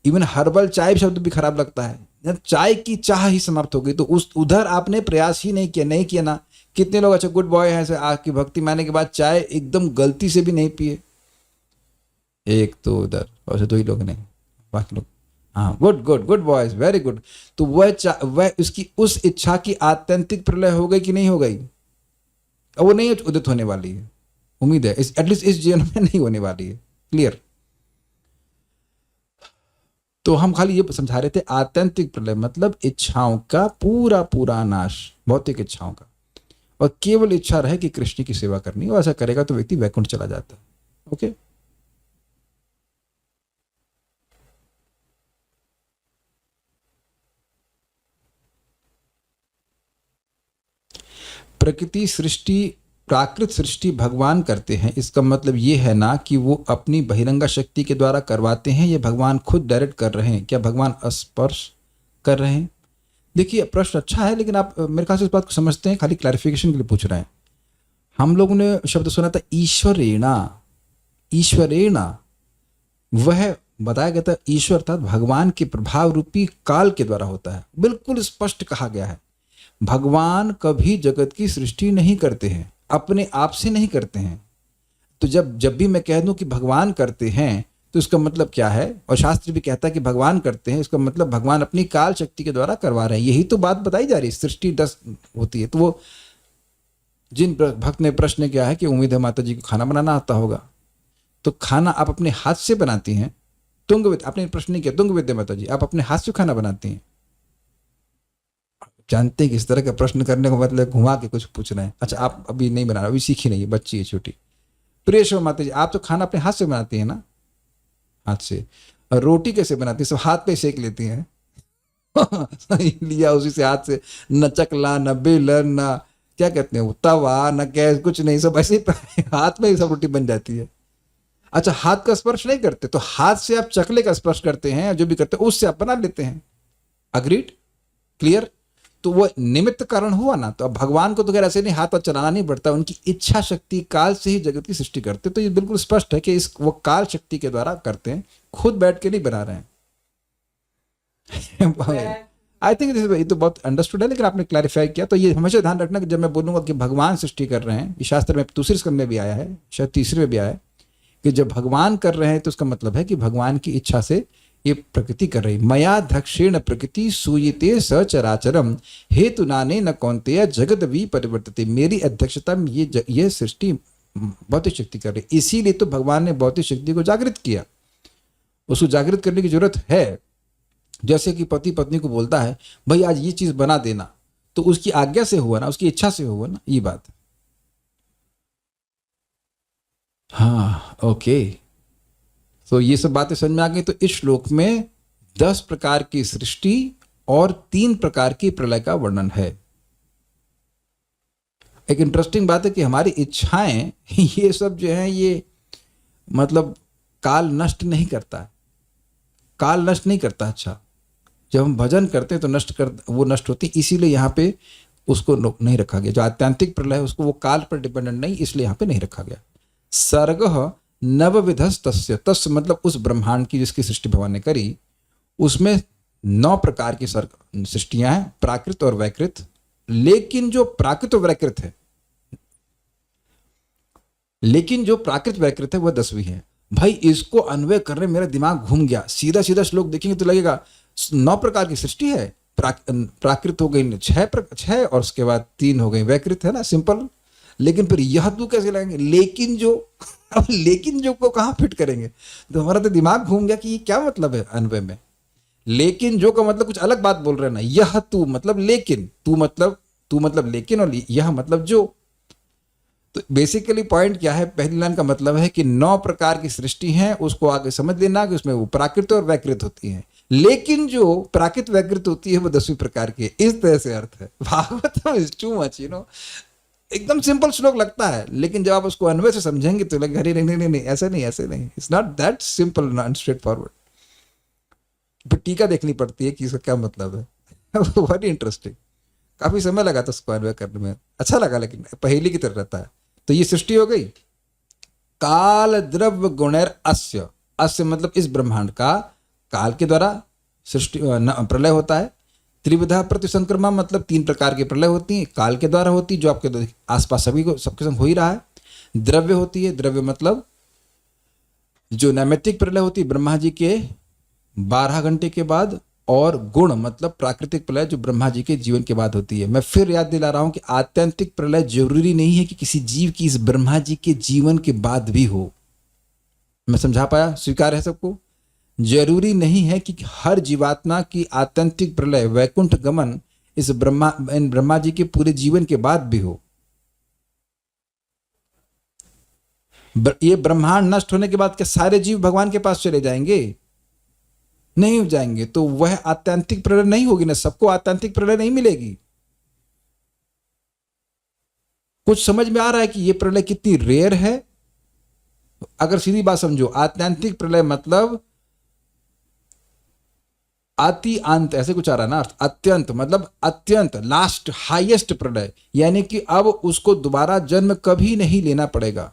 इवन हर्बल चाय शब्द भी खराब लगता है, जब चाय की चाह ही समाप्त हो गई, तो उस उधर आपने प्रयास ही नहीं किया ना। कितने लोग अच्छा गुड बॉय हैं आपकी भक्ति में आने के बाद चाय एकदम गलती से भी नहीं पिए, एक तो उधर, और दो ही लोग नहीं, बाकी लोग हाँ good good good boys, very good. तो वह उसकी उस इच्छा की आत्यंतिक प्रलय हो गई कि नहीं हो गई? और वो नहीं उदित होने वाली है, उम्मीद है एटलीस्ट इस जीवन में नहीं होने वाली है। क्लियर? तो हम खाली ये समझा रहे थे, आत्यंतिक प्रलय मतलब इच्छाओं का पूरा पूरा नाश, भौतिक इच्छाओं का, और केवल इच्छा रहे कि कृष्ण की सेवा करनी। और ऐसा करेगा तो व्यक्ति वैकुंठ चला जाता है। ओके, प्रकृति सृष्टि, प्राकृत सृष्टि भगवान करते हैं, इसका मतलब ये है ना कि वो अपनी बहिरंगा शक्ति के द्वारा करवाते हैं, ये भगवान खुद डायरेक्ट कर रहे हैं? क्या भगवान स्पर्श कर रहे हैं? देखिए प्रश्न अच्छा है, लेकिन आप मेरे ख्याल से इस बात को समझते हैं, खाली क्लैरिफिकेशन के लिए पूछ रहे हैं। हम लोगों ने शब्द सुना था ईश्वरेणा, ईश्वरेणा, वह बताया गया था ईश्वर था भगवान के प्रभाव रूपी काल के द्वारा होता है। बिल्कुल स्पष्ट कहा गया है, भगवान कभी जगत की सृष्टि नहीं करते हैं, अपने आप से नहीं करते हैं। तो जब भी मैं कह दूं कि भगवान करते हैं तो इसका मतलब क्या है? और शास्त्र भी कहता है कि भगवान करते हैं, इसका मतलब भगवान अपनी काल शक्ति के द्वारा करवा रहे हैं। यही तो बात बताई जा रही है, सृष्टि 10 होती है। तो वो जिन भक्त ने प्रश्न किया है कि उम्मीद है माता जी को खाना बनाना आता होगा, तो खाना आप अपने हाथ से बनाती हैं? आपने प्रश्न नहीं किया, तुंग विद्या माता जी आप अपने हाथ से खाना बनाती हैं? जानते हैं कि इस तरह का प्रश्न करने का मतलब घुमा के कुछ पूछ रहे हैं। अच्छा आप अभी नहीं बना रहे, अभी सीखी नहीं है, बच्ची है छोटी। प्रिय शो माता जी आप तो खाना अपने हाथ से बनाती हैं ना? हाथ से। और रोटी कैसे बनाती है? सब हाथ पे सेक लेती हैं। लिया उसी से हाथ से, न चकला न बेलन न क्या कहते हैं वो तवा न गैस, कुछ नहीं, सब ऐसे ही हाथ में ही सब रोटी बन जाती है। अच्छा हाथ का स्पर्श नहीं करते, तो हाथ से आप चकले का स्पर्श करते हैं, जो भी करते हैं उससे आप बना लेते हैं। अग्रीड? क्लियर? तो वो निमित्त कारण हुआ ना। तो अब भगवान को तो खैर ऐसे नहीं हाथ पर चलाना नहीं पड़ता, उनकी इच्छा शक्ति काल से ही जगत की सृष्टि करते। तो ये बिल्कुल स्पष्ट है कि इस वो काल शक्ति के द्वारा करते हैं, खुद बैठ के नहीं बना रहे हैं। आई थिंक ये तो बहुत अंडरस्टूड है, लेकिन आपने क्लैरिफाई किया। तो ये हमेशा ध्यान रखना कि जब मैं बोलूंगा कि भगवान सृष्टि कर रहे हैं, ये शास्त्र में दूसरे स्कंद में भी आया है, शायद तीसरे में भी आया है, कि जब भगवान कर रहे हैं तो उसका मतलब है कि भगवान की इच्छा से ये प्रकृति कर रही। मया दक्षिण प्रकृति सूयते सचराचरम हेतु नाने न कौन्तेय जगत भी परिवर्तते। मेरी अध्यक्षता में ये सृष्टि भौतिक शक्ति कर रही, इसीलिए तो भगवान ने भौतिक शक्ति को जागृत किया। उसको जागृत करने की जरूरत है। जैसे कि पति पत्नी को बोलता है भाई आज ये चीज बना देना, तो उसकी आज्ञा से हुआ ना, उसकी इच्छा से हुआ ना, ये बात है। हाँ ओके, तो ये सब बातें समझ में आ गई। तो इस श्लोक में 10 प्रकार की सृष्टि और 3 प्रकार की प्रलय का वर्णन है। एक इंटरेस्टिंग बात है कि हमारी इच्छाएं ये सब जो है ये मतलब काल नष्ट नहीं करता है, काल नष्ट नहीं करता। अच्छा, जब हम भजन करते हैं तो वो नष्ट होती, इसीलिए यहाँ पे उसको नहीं रखा गया। जो आत्यंतिक प्रलय है उसको वो काल पर डिपेंडेंट नहीं, इसलिए यहाँ पे नहीं रखा गया। सर्ग नवविधस तस्य, तस्य मतलब उस ब्रह्मांड की जिसकी सृष्टि भगवान ने करी, उसमें 9 प्रकार की सृष्टियां हैं, प्राकृत और वैकृत। लेकिन जो प्राकृत और वैकृत है, लेकिन जो प्राकृत वैकृत है वह 10वीं है। भाई इसको अन्वय करने मेरा दिमाग घूम गया। सीधा सीधा श्लोक देखेंगे तो लगेगा 9 प्रकार की सृष्टि है, प्राकृत हो गई 6 और उसके बाद 3 हो गई वैकृत, है ना, सिंपल। लेकिन फिर यह तू कैसे लगाएंगे, लेकिन जो, अब लेकिन जो को कहां फिट करेंगे? तो हमारा तो दिमाग घूम गया कि ये क्या मतलब है अन्वय में। लेकिन जो का मतलब कुछ अलग बात बोल रहे हैं ना, यह तू मतलब लेकिन, तू मतलब लेकिन, और यह मतलब जो। तो बेसिकली पॉइंट क्या है, पहली लाइन का मतलब है कि 9 प्रकार की सृष्टि है, उसको आगे समझ लेना कि उसमें वो प्राकृत और वैकृत होती है। लेकिन जो प्राकृत वैकृत होती है वो 10वीं प्रकार की है। इस तरह से अर्थ है। Bhagavatam is too much, you know. एकदम सिंपल श्लोक लगता है, लेकिन जब आप उसको अन्वय से समझेंगे तो लगे अरे नहीं, ऐसे नहीं, it's not that simple and straight forward. फिर टीका देखनी पड़ती है कि इसका क्या मतलब है। Very interesting. काफी समय लगा था उसको अन्वय करने में, अच्छा लगा, लेकिन पहेली की तरह रहता है। तो ये सृष्टि हो गई। काल द्रव्य गुणैर अस्य, अस्य मतलब इस ब्रह्मांड का काल के द्वारा सृष्टि प्रलय होता है। त्रिविधा प्रतिसंक्रमा मतलब 3 प्रकार की प्रलय होती है, काल के द्वारा होती है, जो आपके आसपास सबके संग हो ही रहा है। द्रव्य होती है, द्रव्य मतलब जो नैमित्तिक प्रलय होती है ब्रह्मा जी के 12 घंटे के बाद, और गुण मतलब प्राकृतिक प्रलय जो ब्रह्मा जी के जीवन के बाद होती है। मैं फिर याद दिला रहा हूं कि आत्यंतिक प्रलय जरूरी नहीं है कि किसी जीव की इस ब्रह्मा जी के जीवन के बाद भी हो। मैं समझा पाया? स्वीकार है सबको? जरूरी नहीं है कि हर जीवात्मा की आत्यंतिक प्रलय वैकुंठ गमन इस ब्रह्मा जी के पूरे जीवन के बाद भी हो। ये ब्रह्मांड नष्ट होने के बाद क्या सारे जीव भगवान के पास चले जाएंगे? नहीं जाएंगे। तो वह आत्यंतिक प्रलय नहीं होगी ना, सबको आत्यंतिक प्रलय नहीं मिलेगी। कुछ समझ में आ रहा है कि यह प्रलय कितनी रेयर है? अगर सीधी बात समझो, आत्यंतिक प्रलय मतलब अति अंत, ऐसे कुछ आ रहा है ना अर्थ। अत्यंत मतलब अत्यंत, लास्ट, हाईएस्ट प्रलय, यानी कि अब उसको दोबारा जन्म कभी नहीं लेना पड़ेगा।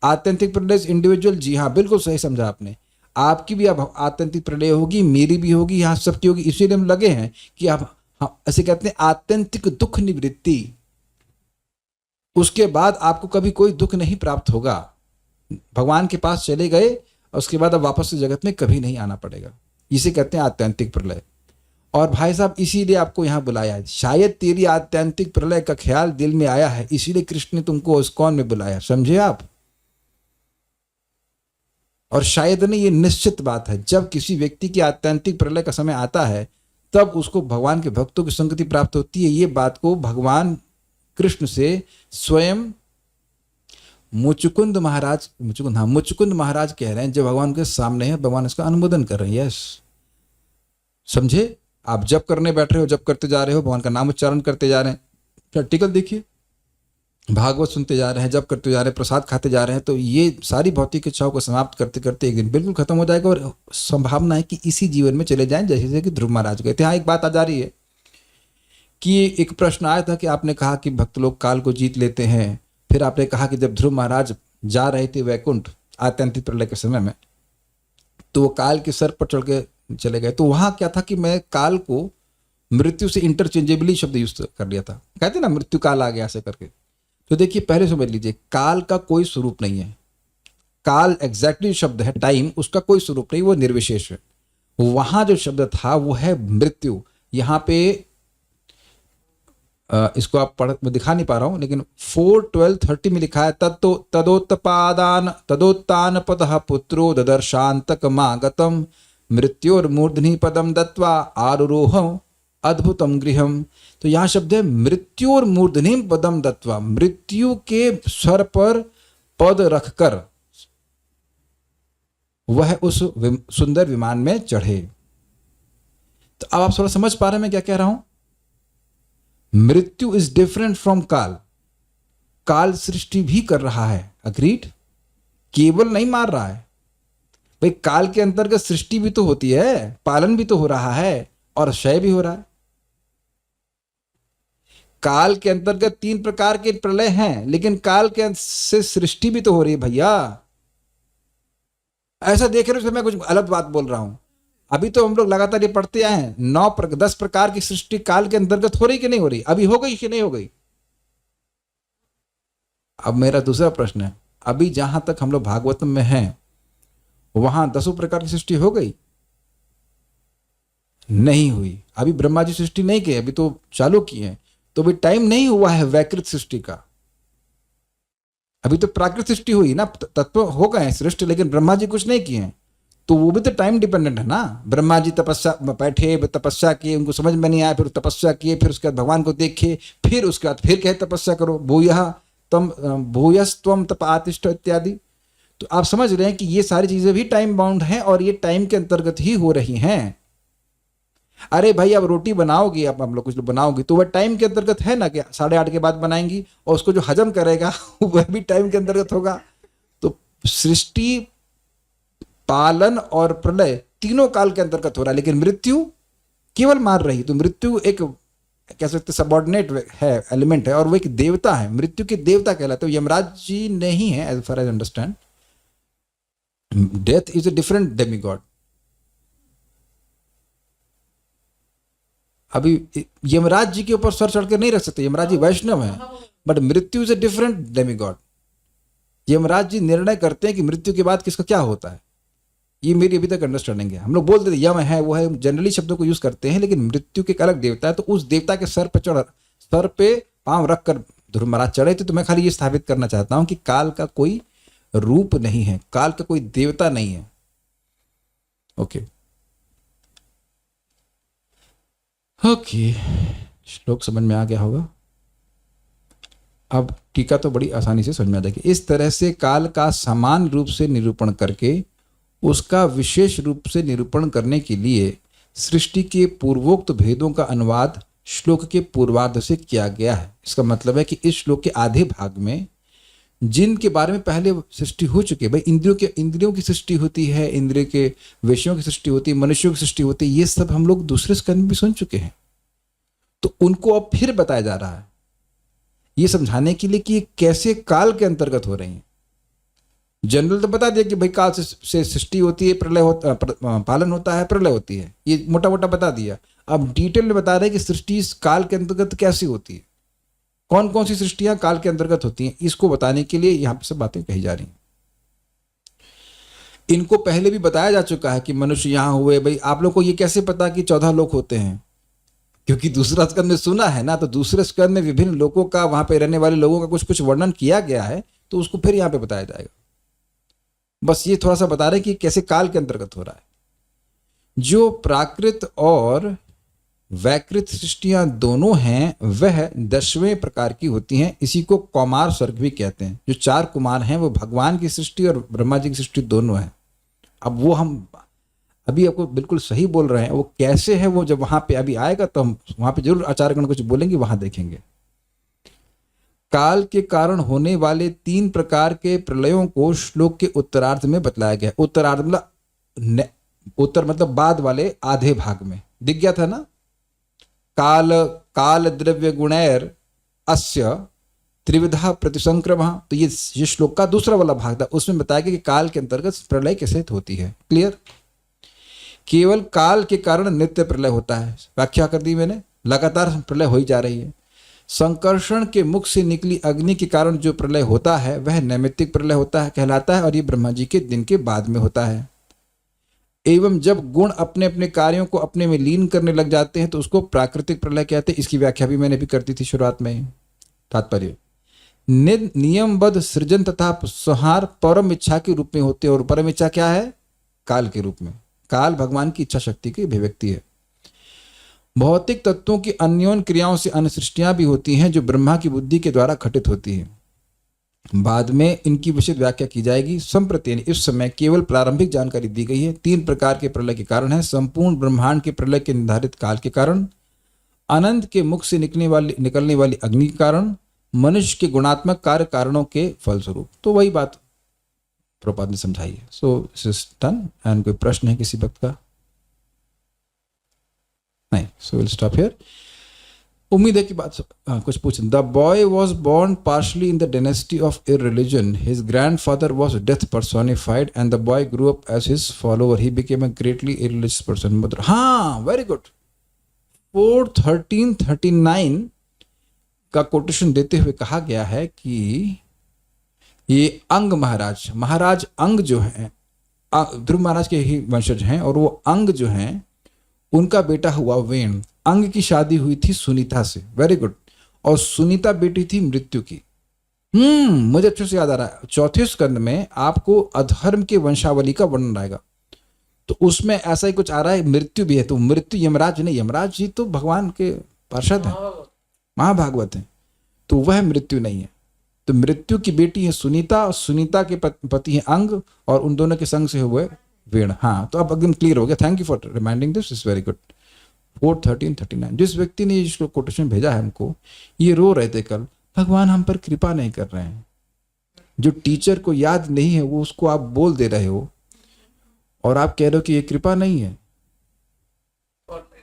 आत्यंतिक प्रलय इंडिविजुअल, जी हाँ बिल्कुल सही समझा आपने। आपकी भी अब आत्यंतिक प्रलय होगी, मेरी भी होगी, यहाँ सबकी होगी। इसीलिए हम लगे हैं कि आप, हाँ, ऐसे कहते हैं आत्यंतिक दुख निवृत्ति। उसके बाद आपको कभी कोई दुख नहीं प्राप्त होगा। भगवान के पास चले गए और उसके बाद अब वापस से जगत में कभी नहीं आना पड़ेगा। इसे कहते हैं आत्यंतिक प्रलय। और भाई साहब इसीलिए आपको यहाँ बुलाया है। शायद तेरी आत्यंतिक प्रलय का ख्याल दिल में आया है, इसीलिए कृष्ण ने तुमको इस्कॉन में बुलाया, समझे आप? और शायद नहीं, ये निश्चित बात है, जब किसी व्यक्ति की आत्यंतिक प्रलय का समय आता है तब उसको भगवान के भक्तों की संगति प्राप्त होती है। ये बात को भगवान कृष्ण से स्वयं मुचुकुंद महाराज कह रहे हैं। जब भगवान के सामने है, भगवान इसका अनुमोदन कर रहे हैं। यस, समझे? आप जब करने बैठ रहे हो, जब करते जा रहे हो, भगवान का नाम उच्चारण करते जा रहे हैं, प्रैक्टिकल देखिए, भागवत सुनते जा रहे हैं, जब करते जा रहे हैं, प्रसाद खाते जा रहे हैं, तो ये सारी भौतिक इच्छाओं को समाप्त करते करते एक दिन बिल्कुल खत्म हो जाएगा। और संभावना है कि इसी जीवन में चले जाएं, जैसे कि ध्रुव महाराज गए थे। हाँ, एक बात आ जा रही है कि एक प्रश्न आया था कि आपने कहा कि भक्त लोग काल को जीत लेते हैं। फिर आपने कहा कि जब ध्रुव महाराज जा रहे थे वैकुंठ आत्यंतिक प्रलय के समय में, तो वो काल के सर पर चढ़ के चले गए। तो वहां क्या था कि मैं काल को मृत्यु से इंटरचेंजेबली शब्द यूज कर लिया था। कहते ना मृत्यु काल आ गया ऐसे करके। तो देखिए, पहले समझ लीजिए, काल का कोई स्वरूप नहीं है। काल एग्जैक्टली शब्द है टाइम, उसका कोई स्वरूप नहीं, वो निर्विशेष है। वहां जो शब्द था वो है मृत्यु। यहाँ पे इसको आप पढ़, मैं दिखा नहीं पा रहा हूं, लेकिन 4:12:30 में लिखा है तदोत्तान पतः पुत्रो ददर्शांतक मागतम मृत्योर्मूर्धनि पदम दत्वा आरुरोहम अद्भुतम गृहम। तो यहाँ शब्द है मृत्योर्मूर्धनि पदम दत्वा, मृत्यु के सर पर पद रखकर वह उस सुंदर विमान में चढ़े। तो अब आप थोड़ा समझ पा रहे हैं मैं क्या कह रहा हूं। मृत्यु इज डिफरेंट फ्रॉम काल। काल सृष्टि भी कर रहा है, अग्रीड, केवल नहीं मार रहा है। भाई काल के अंतर्गत सृष्टि भी तो होती है, पालन भी तो हो रहा है और क्षय भी हो रहा है। काल के अंतर्गत 3 प्रकार के प्रलय हैं, लेकिन काल के से सृष्टि भी तो हो रही है भैया। ऐसा देख रहे हो मैं कुछ अलग बात बोल रहा हूं। अभी तो हम लोग लगातार ये पढ़ते आए हैं, 10 प्रकार की सृष्टि काल के अंतर्गत हो रही कि नहीं हो रही, अभी हो गई कि नहीं हो गई। अब मेरा दूसरा प्रश्न है, अभी जहां तक हम लोग भागवतम में हैं वहां 10 प्रकार की सृष्टि हो गई? नहीं हुई। अभी ब्रह्मा जी सृष्टि नहीं की, अभी तो चालू की है, तो भी टाइम नहीं हुआ है वैकृत सृष्टि का। अभी तो प्राकृत सृष्टि हुई ना, तत्व हो गए सृष्टि, लेकिन ब्रह्मा जी कुछ नहीं किए हैं, तो वो भी तो टाइम डिपेंडेंट है ना। ब्रह्मा जी तपस्या बैठे, तपस्या किए, उनको समझ में नहीं आया, फिर तपस्या किए, फिर उसके बाद भगवान को देखे, फिर उसके बाद फिर कहे तपस्या करो, भूयस्तम तप आतिष्ठ इत्यादि। तो आप समझ रहे हैं कि ये सारी चीजें भी टाइम बाउंड हैं और ये टाइम के अंतर्गत ही हो रही हैं। अरे भाई अब रोटी बनाओगी, अब हम लोग कुछ बनाओगी, तो वह टाइम के अंतर्गत है ना कि 8:30 के बाद बनाएंगी, और उसको जो हजम करेगा वह भी टाइम के अंतर्गत होगा। तो सृष्टि, पालन और प्रलय तीनों काल के अंतर्गत हो रहा है, लेकिन मृत्यु केवल मार रही। तो मृत्यु एक कह सकते सबऑर्डिनेट है, एलिमेंट है, और वो एक देवता है, मृत्यु के देवता कहलाते हैं। यमराज जी नहीं है as far as understand. Death is a different demigod. अभी यमराज जी के ऊपर सर चढ़ के नहीं रख सकते, यमराज जी वैष्णव है, but Mrityu is a different demigod. Yamraj ji निर्णय करते हैं कि मृत्यु के बाद किसका क्या होता है। ये मेरी अभी तक अंडरस्टैंडिंग है। हम लोग बोल देते यम है, वो है, जनरली शब्दों को यूज करते हैं, लेकिन मृत्यु के एक अलग देवता है। तो उस देवता के सर पे पांव रखकर ध्रुव महाराज चढ़े थे। तो मैं खाली ये स्थापित करना चाहता हूं कि काल का कोई रूप नहीं है, काल का कोई देवता नहीं है। ओके ओके, श्लोक समझ में आ गया होगा। अब टीका तो बड़ी आसानी से समझ में आ जाएगी। इस तरह से काल का समान रूप से निरूपण करके उसका विशेष रूप से निरूपण करने के लिए सृष्टि के पूर्वोक्त भेदों का अनुवाद श्लोक के पूर्वार्ध से किया गया है। इसका मतलब है कि इस श्लोक के आधे भाग में जिनके बारे में पहले सृष्टि हो चुकी है, भाई इंद्रियों की सृष्टि होती है, इंद्रिय के विषयों की सृष्टि होती है, मनुष्यों की सृष्टि होती है, ये सब हम लोग दूसरे स्कंद में भी सुन चुके हैं। तो उनको अब फिर बताया जा रहा है, ये समझाने के लिए कि ये कैसे काल के अंतर्गत हो रही है। जनरल तो बता दिया कि भाई काल से सृष्टि होती है, प्रलय होता, पालन होता है, प्रलय होती है, ये मोटा मोटा बता दिया। अब डिटेल में बता रहे हैं कि सृष्टि इस काल के अंतर्गत कैसी होती है, कौन कौन सी सृष्टियां काल के अंतर्गत होती हैं, इसको बताने के लिए यहां पर सब बातें कही जा रही हैं। इनको पहले भी बताया जा चुका है कि मनुष्य यहां हुए। भाई आप लोग को ये कैसे पता कि 14 लोक होते हैं? क्योंकि दूसरा स्कंद में सुना है ना, तो दूसरे स्कंद में विभिन्न लोगों का, वहां पे रहने वाले लोगों का कुछ कुछ वर्णन किया गया है, तो उसको फिर यहां पे बताया जाएगा। बस ये थोड़ा सा बता रहे कि कैसे काल के अंतर्गत हो रहा है। जो प्राकृत और वैकृत सृष्टियां दोनों हैं वह 10वें प्रकार की होती हैं। इसी को कौमार सर्ग भी कहते हैं। जो 4 कुमार हैं वो भगवान की सृष्टि और ब्रह्मा जी की सृष्टि दोनों है। अब वो हम अभी आपको बिल्कुल सही बोल रहे हैं, वो कैसे है वो जब वहां पे अभी आएगा तो हम वहां पे जरूर आचार्यगण कुछ बोलेंगे, वहां देखेंगे। काल के कारण होने वाले 3 प्रकार के प्रलयों को श्लोक के उत्तरार्ध में बतलाया गया। उत्तरार्ध मतलब उत्तर मतलब बाद वाले आधे भाग में दिख गया था ना, काल द्रव्य गुणैर अस्य त्रिविधा प्रतिसंक्रमः। तो ये श्लोक का दूसरा वाला भाग था, उसमें बताया गया कि काल के अंतर्गत प्रलय कैसे होती है। क्लियर? केवल काल के कारण नित्य प्रलय होता है, व्याख्या कर दी मैंने। लगातार प्रलय हो ही जा रही है। संकर्षण के मुख से निकली अग्नि के कारण जो प्रलय होता है वह नैमित्तिक प्रलय होता है कहलाता है, और ये ब्रह्मा जी के दिन के बाद में होता है। एवं जब गुण अपने अपने कार्यों को अपने में लीन करने लग जाते हैं तो उसको प्राकृतिक प्रलय कहते हैं। इसकी व्याख्या भी मैंने भी कर दी थी शुरुआत में। तात्पर्य, नियमबद्ध सृजन तथा संहार परम इच्छा के रूप में होते हैं, और परम इच्छा क्या है? काल के रूप में। काल भगवान की इच्छा शक्ति की अभिव्यक्ति है। भौतिक तत्वों की अन्योन क्रियाओं से अन्य सृष्टियां भी होती हैं जो ब्रह्मा की बुद्धि के द्वारा घटित होती हैं। बाद में इनकी विशद व्याख्या की जाएगी। संप्रति इस समय केवल प्रारंभिक जानकारी दी गई है। 3 प्रकार के प्रलय के कारण है। संपूर्ण ब्रह्मांड के प्रलय के निर्धारित काल के कारण, अनंत के मुख से निकलने वाली अग्नि के कारण, मनुष्य के गुणात्मक कार्य कारणों के फलस्वरूप। तो वही बात प्रभुपाद ने समझाई है। So this is done. And कोई प्रश्न है किसी भक्त का? नहीं। So will stop here. उम्मीद है कि बात कुछ पूछें। The boy was born partially in the dynasty of irreligion. His grandfather was death personified and the boy grew up as his follower. He became a greatly irreligious person. Mother, हाँ, very good. 4:13-39 का quotation देते हुए कहा गया है कि ये अंग महाराज अंग जो है ध्रुव महाराज के ही वंशज हैं, और वो अंग जो हैं उनका बेटा हुआ वेण। अंग की शादी हुई थी सुनीता से। Very good. और सुनीता बेटी थी मृत्यु की। मुझे अच्छे से याद आ रहा है। 4थे स्कंद में आपको अधर्म के वंशावली का वर्णन आएगा, तो उसमें ऐसा ही कुछ आ रहा है। मृत्यु भी है, तो मृत्यु यमराज नहीं, यमराज जी तो भगवान के पार्षद हैं, महाभागवत हैं, तो वह मृत्यु नहीं है। तो मृत्यु की बेटी है सुनीता, और सुनीता के पति है अंग, और उन दोनों के संग से हुए वेण। हाँ, तो अब एकदम क्लियर हो गया। Thank you for reminding this, is very good. 4:13-39 जिस व्यक्ति ने इसको कोटेशन भेजा है हमको, ये रो रहे थे कल, भगवान हम पर कृपा नहीं कर रहे हैं। जो टीचर को याद नहीं है वो उसको आप बोल दे रहे हो, और आप कह रहे हो कि ये कृपा नहीं है।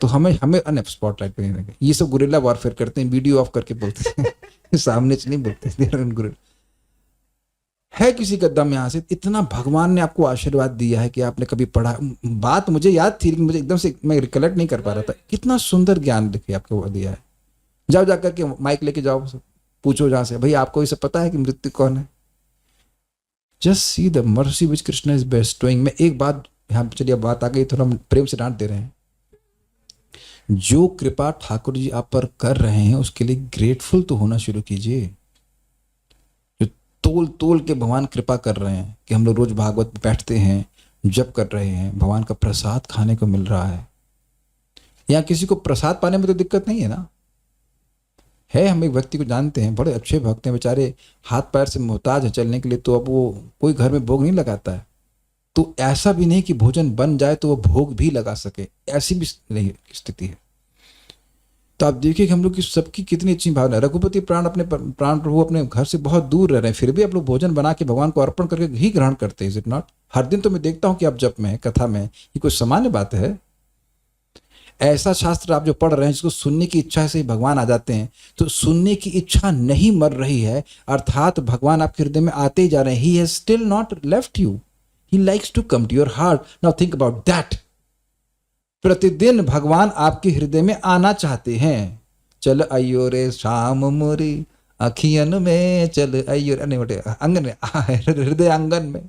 तो हमें स्पॉटलाइट पे नहीं लगे। ये सब गुरिल्ला वॉरफेयर करते हैं, वीडियो ऑफ करके बोलते हैं सामने से नहीं बोलते। है किसी का दम यहाँ से? इतना भगवान ने आपको आशीर्वाद दिया है कि आपने कभी पढ़ा। बात मुझे याद थी लेकिन मुझे एकदम से मैं रिकलेक्ट नहीं कर पा रहा था। कितना सुंदर ज्ञान देखिए आपको दिया है। जाओ जाकर के माइक लेके जाओ, पूछो जहाँ से, भाई आपको ये सब पता है कि मृत्यु कौन है? Just see the mercy which Krishna is bestowing. मैं एक बात यहाँ, चलिए बात आ गई, थोड़ा प्रेम से डांट दे रहे हैं। जो कृपा ठाकुर जी आप पर कर रहे हैं उसके लिए ग्रेटफुल तो होना शुरू कीजिए। जो तोल तोल के भगवान कृपा कर रहे हैं कि हम लोग रोज भागवत में बैठते हैं, जप कर रहे हैं, भगवान का प्रसाद खाने को मिल रहा है। यहाँ किसी को प्रसाद पाने में तो दिक्कत नहीं है ना? है, हम एक व्यक्ति को जानते हैं, बड़े अच्छे भक्त हैं, बेचारे हाथ पैर से मोहताज है चलने के लिए, तो अब वो कोई घर में भोग नहीं लगाता है। तो ऐसा भी नहीं कि भोजन बन जाए तो वो भोग भी लगा सके, ऐसी भी नहीं स्थिति है। तो आप देखिए कि हम लोग की सबकी कितनी अच्छी भावना है। रघुपति प्राण प्रभु अपने घर से बहुत दूर रह रहे हैं, फिर भी आप लोग भोजन बना के भगवान को अर्पण करके ही ग्रहण करते हैं। Is it not? हर दिन तो मैं देखता हूँ कि आप जप में है, कथा में है, ये कोई सामान्य बात है? ऐसा शास्त्र आप जो पढ़ रहे हैं जिसको सुनने की इच्छा से ही भगवान आ जाते हैं, तो सुनने की इच्छा नहीं मर रही है, अर्थात भगवान आपके हृदय में आते ही जा रहे हैं। He has still not left you, he likes to come to your heart. Now think about that. प्रतिदिन भगवान आपके हृदय में आना चाहते हैं। चल अयो रे शाम मोरी अखियन में, चल अयो नहीं बेटे अंगन में, हृदय आंगन में।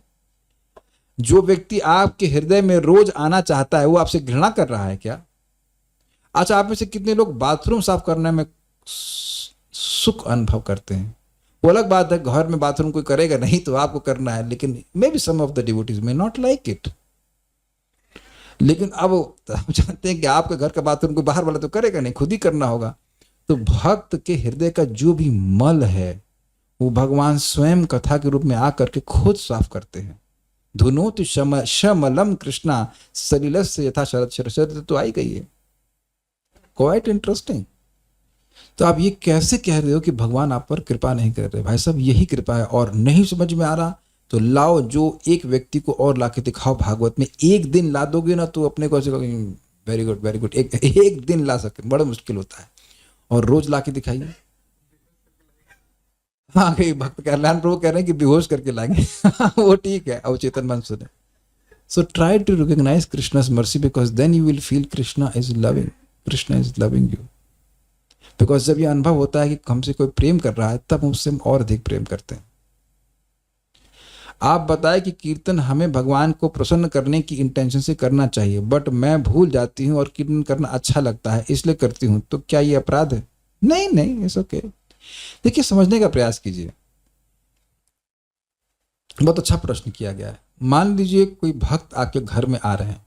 जो व्यक्ति आपके हृदय में रोज आना चाहता है वो आपसे घृणा कर रहा है क्या? अच्छा, आप में से कितने लोग बाथरूम साफ करने में सुख अनुभव करते हैं? वो अलग बात है, घर में बाथरूम कोई करेगा नहीं तो आपको करना है, लेकिन maybe some of the devotees may not like it. लेकिन अब हम जानते हैं कि आपके घर का बाथरूम कोई बाहर वाला तो करेगा नहीं, खुद ही करना होगा। तो भक्त के हृदय का जो भी मल है वो भगवान स्वयं कथा के रूप में आकर के खुद साफ करते हैं। धुनोत शमलम कृष्णा सलिलस्य यथा शरद शरद, तो आई गई है। Quite interesting. तो आप ये कैसे कह रहे हो कि भगवान आप पर कृपा नहीं कर रहे? भाई साहब, यही कृपा है। और नहीं समझ में आ रहा तो लाओ, जो एक व्यक्ति को और लाके दिखाओ भागवत में। एक दिन ला दोगे ना तो अपने को ऐसे वेरी गुड वेरी गुड, एक दिन ला सके बड़ा मुश्किल होता है, और रोज लाके दिखाइए। हाँ, कई भक्त कल्याण प्रभु कह रहे हैं कि बेहोश करके लाएंगे वो ठीक है, अवचेतन मन सुने। So try to recognise Krishna's mercy because then you will feel Krishna is loving. Krishna is loving you. Because जब ये अनुभव होता है कि हमसे कोई प्रेम कर रहा है, तब उससे हम और अधिक प्रेम करते हैं। आप बताएं कि कीर्तन हमें भगवान को प्रसन्न करने की इंटेंशन से करना चाहिए, बट मैं भूल जाती हूँ और कीर्तन करना अच्छा लगता है इसलिए करती हूँ, तो क्या ये अपराध है? नहीं नहीं, इट्स ओके। देखिए, समझने का प्रयास कीजिए। बहुत अच्छा प्रश्न किया गया है। मान लीजिए कोई भक्त आपके घर में आ रहे हैं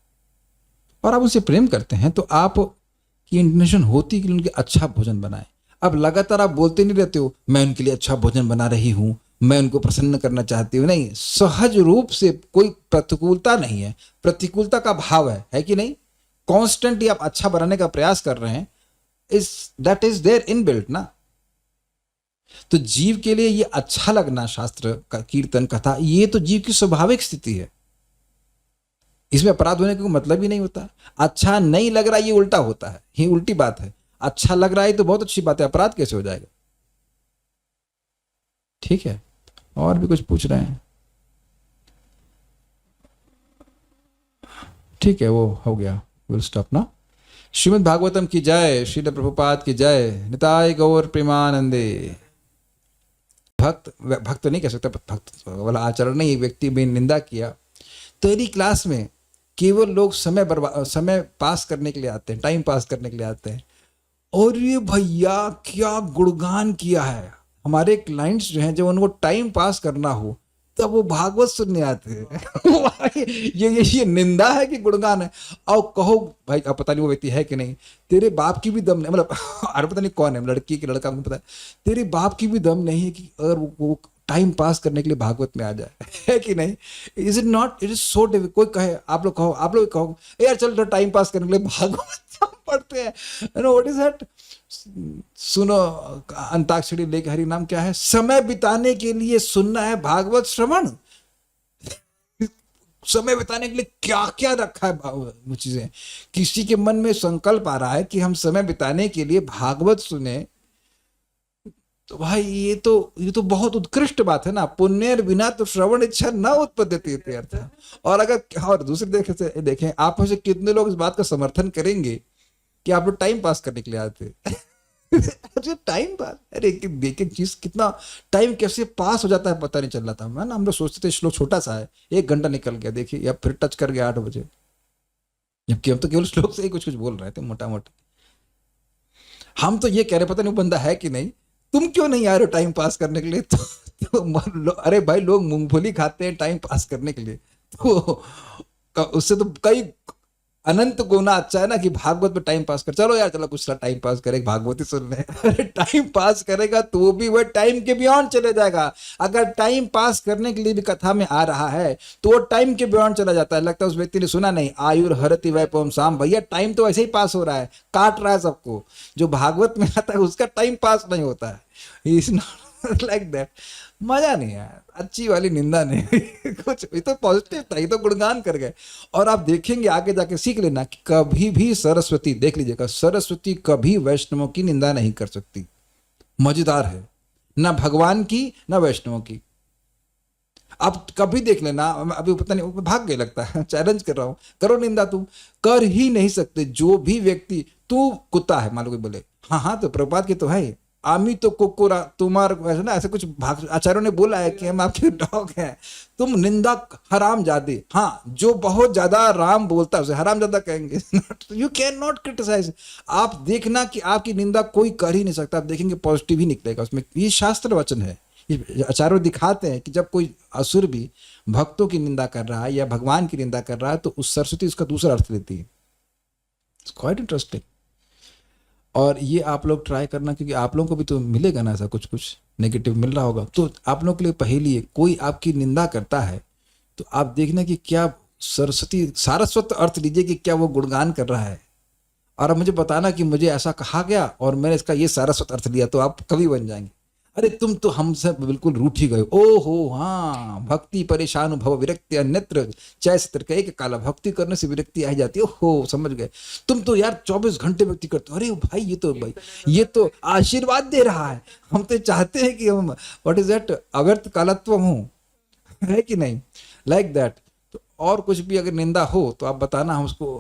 और आप उनसे प्रेम करते हैं, तो आप की इंटेंशन होती कि उनके अच्छा भोजन बनाए। अब लगातार आप बोलते नहीं रहते हो मैं उनके लिए अच्छा भोजन बना रही हूँ, मैं उनको प्रसन्न करना चाहती हूँ। नहीं, सहज रूप से कोई प्रतिकूलता नहीं है, प्रतिकूलता का भाव है कि नहीं? कॉन्स्टेंटली आप अच्छा बनाने का प्रयास कर रहे हैं, is that is there inbuilt ना। तो जीव के लिए ये अच्छा लगना, शास्त्र का कीर्तन कथा, ये तो जीव की स्वाभाविक स्थिति है। इसमें अपराध होने का कोई मतलब ही नहीं होता। अच्छा नहीं लग रहा ये उल्टा होता है, ये उल्टी बात है। अच्छा लग रहा है तो बहुत अच्छी बात है, अपराध कैसे हो जाएगा? ठीक है, और भी कुछ पूछ रहे हैं? ठीक है, वो हो गया, विल स्टॉप ना। श्रीमद् भागवतम की जय, श्रील प्रभुपाद की जय, निताय गौर प्रेमानंदे। भक्त नहीं कह सकता, भक्त वाला आचरण नहीं। व्यक्ति में निंदा किया। तेरी क्लास में केवल लोग समय पास करने के लिए आते हैं, टाइम पास करने के लिए आते हैं। और ये भैया क्या गुणगान किया है। हमारे क्लाइंट्स जो हैं, जब उनको टाइम पास करना हो तब वो भागवत सुनने आते हैं। ये निंदा है कि गुणगान है? और कहो भाई, अब पता नहीं वो व्यक्ति है कि नहीं, तेरे बाप की भी दम नहीं, मतलब अरे पता नहीं कौन है, लड़की की लड़का मुझे पता है, तेरे बाप की भी दम नहीं है कि अगर वो टाइम पास करने के लिए भागवत में आ जाए। है कि नहीं? Is it not? It is so difficult. कोई कहे, आप लोग कहो यार चल टाइम पास करने के लिए भागवत पढ़ते हैं, व्हाट इज दैट? सुनो, अंताक्षरी लेके हरि नाम क्या है, समय बिताने के लिए सुनना है भागवत श्रवण। समय बिताने के लिए क्या क्या रखा है वो चीजें। किसी के मन में संकल्प आ रहा है कि हम समय बिताने के लिए भागवत सुने, तो भाई ये तो बहुत उत्कृष्ट बात है ना। पुण्य बिना तो श्रवण इच्छा न उत्पद्यते अर्थ। और दूसरे देखें आप में से कितने लोग इस बात का समर्थन करेंगे कि आप लोग टाइम पास करने के लिए आते? अरे टाइम पास, अरे देखिए चीज कितना टाइम कैसे पास हो जाता है पता नहीं चल रहा था। मैं ना, हम लोग सोचते थे श्लोक छोटा सा है, 1 घंटा निकल गया, देखिए या फिर टच कर गया 8 बजे, जबकि हम तो केवल श्लोक से ही कुछ कुछ बोल रहे थे मोटा मोटा। हम तो ये कह रहे पता नहीं वो बंदा है कि नहीं, तुम क्यों नहीं आ रहे हो टाइम पास करने के लिए? अरे भाई, लोग मूंगफली खाते हैं टाइम पास करने के लिए, तो उससे तो कई अनंत गुना अच्छा है ना कि भागवत में टाइम पास कर। चलो यार, चलो कुछ टाइम पास करे, भागवत ही सुन ले। अरे टाइम पास करेगा तो वो भी वह टाइम के बियॉन्ड चले जाएगा। अगर टाइम पास करने के लिए भी कथा में आ रहा है तो वो टाइम के बियॉन्ड चला जाता है। लगता है उस व्यक्ति ने सुना नहीं, आयुर हरति वैपम शाम। भैया टाइम तो ऐसे ही पास हो रहा है, काट रहा है सबको। जो भागवत में आता है उसका टाइम पास नहीं होता है। Is not like that. मजा नहीं आया, अच्छी वाली निंदा नहीं। कुछ ये तो पॉजिटिव था, ये तो गुणगान कर गए। और आप देखेंगे आगे जाके सीख लेना कि कभी भी सरस्वती, देख लीजिएगा, सरस्वती कभी वैष्णवों की निंदा नहीं कर सकती। मजेदार है, ना भगवान की ना वैष्णवों की। आप कभी देख लेना, अभी पता नहीं भाग गए लगता है, चैलेंज कर रहा हूं, करो निंदा, तुम कर ही नहीं सकते। जो भी व्यक्ति, तू कुत्ता है मान लो, कोई बोले हाँ तो प्रभुपाद के तो है, आमी तो कुकुरा तुम्हार, वैसे ना ऐसे कुछ आचार्यों ने बोला है कि हम आपके डॉग हैं, तुम निंदा हराम जादे। हाँ, जो बहुत ज्यादा राम बोलता है उसे हराम ज्यादा कहेंगे। You can not criticize. आप देखना कि आपकी निंदा कोई कर ही नहीं सकता, आप देखेंगे पॉजिटिव ही निकलेगा उसमें। ये शास्त्र वचन है। आचार्य दिखाते हैं कि जब कोई असुर भी भक्तों की निंदा कर रहा है या भगवान की निंदा कर रहा है तो उस सरस्वती उसका दूसरा अर्थ लेती है। It's quite interesting. और ये आप लोग ट्राई करना, क्योंकि आप लोगों को भी तो मिलेगा ना ऐसा कुछ कुछ नेगेटिव मिल रहा होगा। तो आप लोगों के लिए पहेली है, कोई आपकी निंदा करता है तो आप देखना कि क्या सरस्वती, सारस्वत अर्थ लीजिए कि क्या वो गुणगान कर रहा है, और अब मुझे बताना कि मुझे ऐसा कहा गया और मैंने इसका ये सारस्वत अर्थ लिया, तो आप कवि बन जाएंगे। अरे तुम तो हमसे बिल्कुल रूठ ही गए। ओहो हाँ, भक्ति परेशान भव विरक्ति अन्यत्र चैत्र का एक काला, भक्ति करने से विरक्ति आ जाती है। ओहो समझ गए, तुम तो यार 24 घंटे भक्ति करते हो। अरे भाई ये तो आशीर्वाद दे रहा है। हम तो चाहते हैं कि हम व्हाट इज दैट अव्यर्थ कालत्व हूं, है कि नहीं? Like that. और कुछ भी अगर निंदा हो तो आप बताना,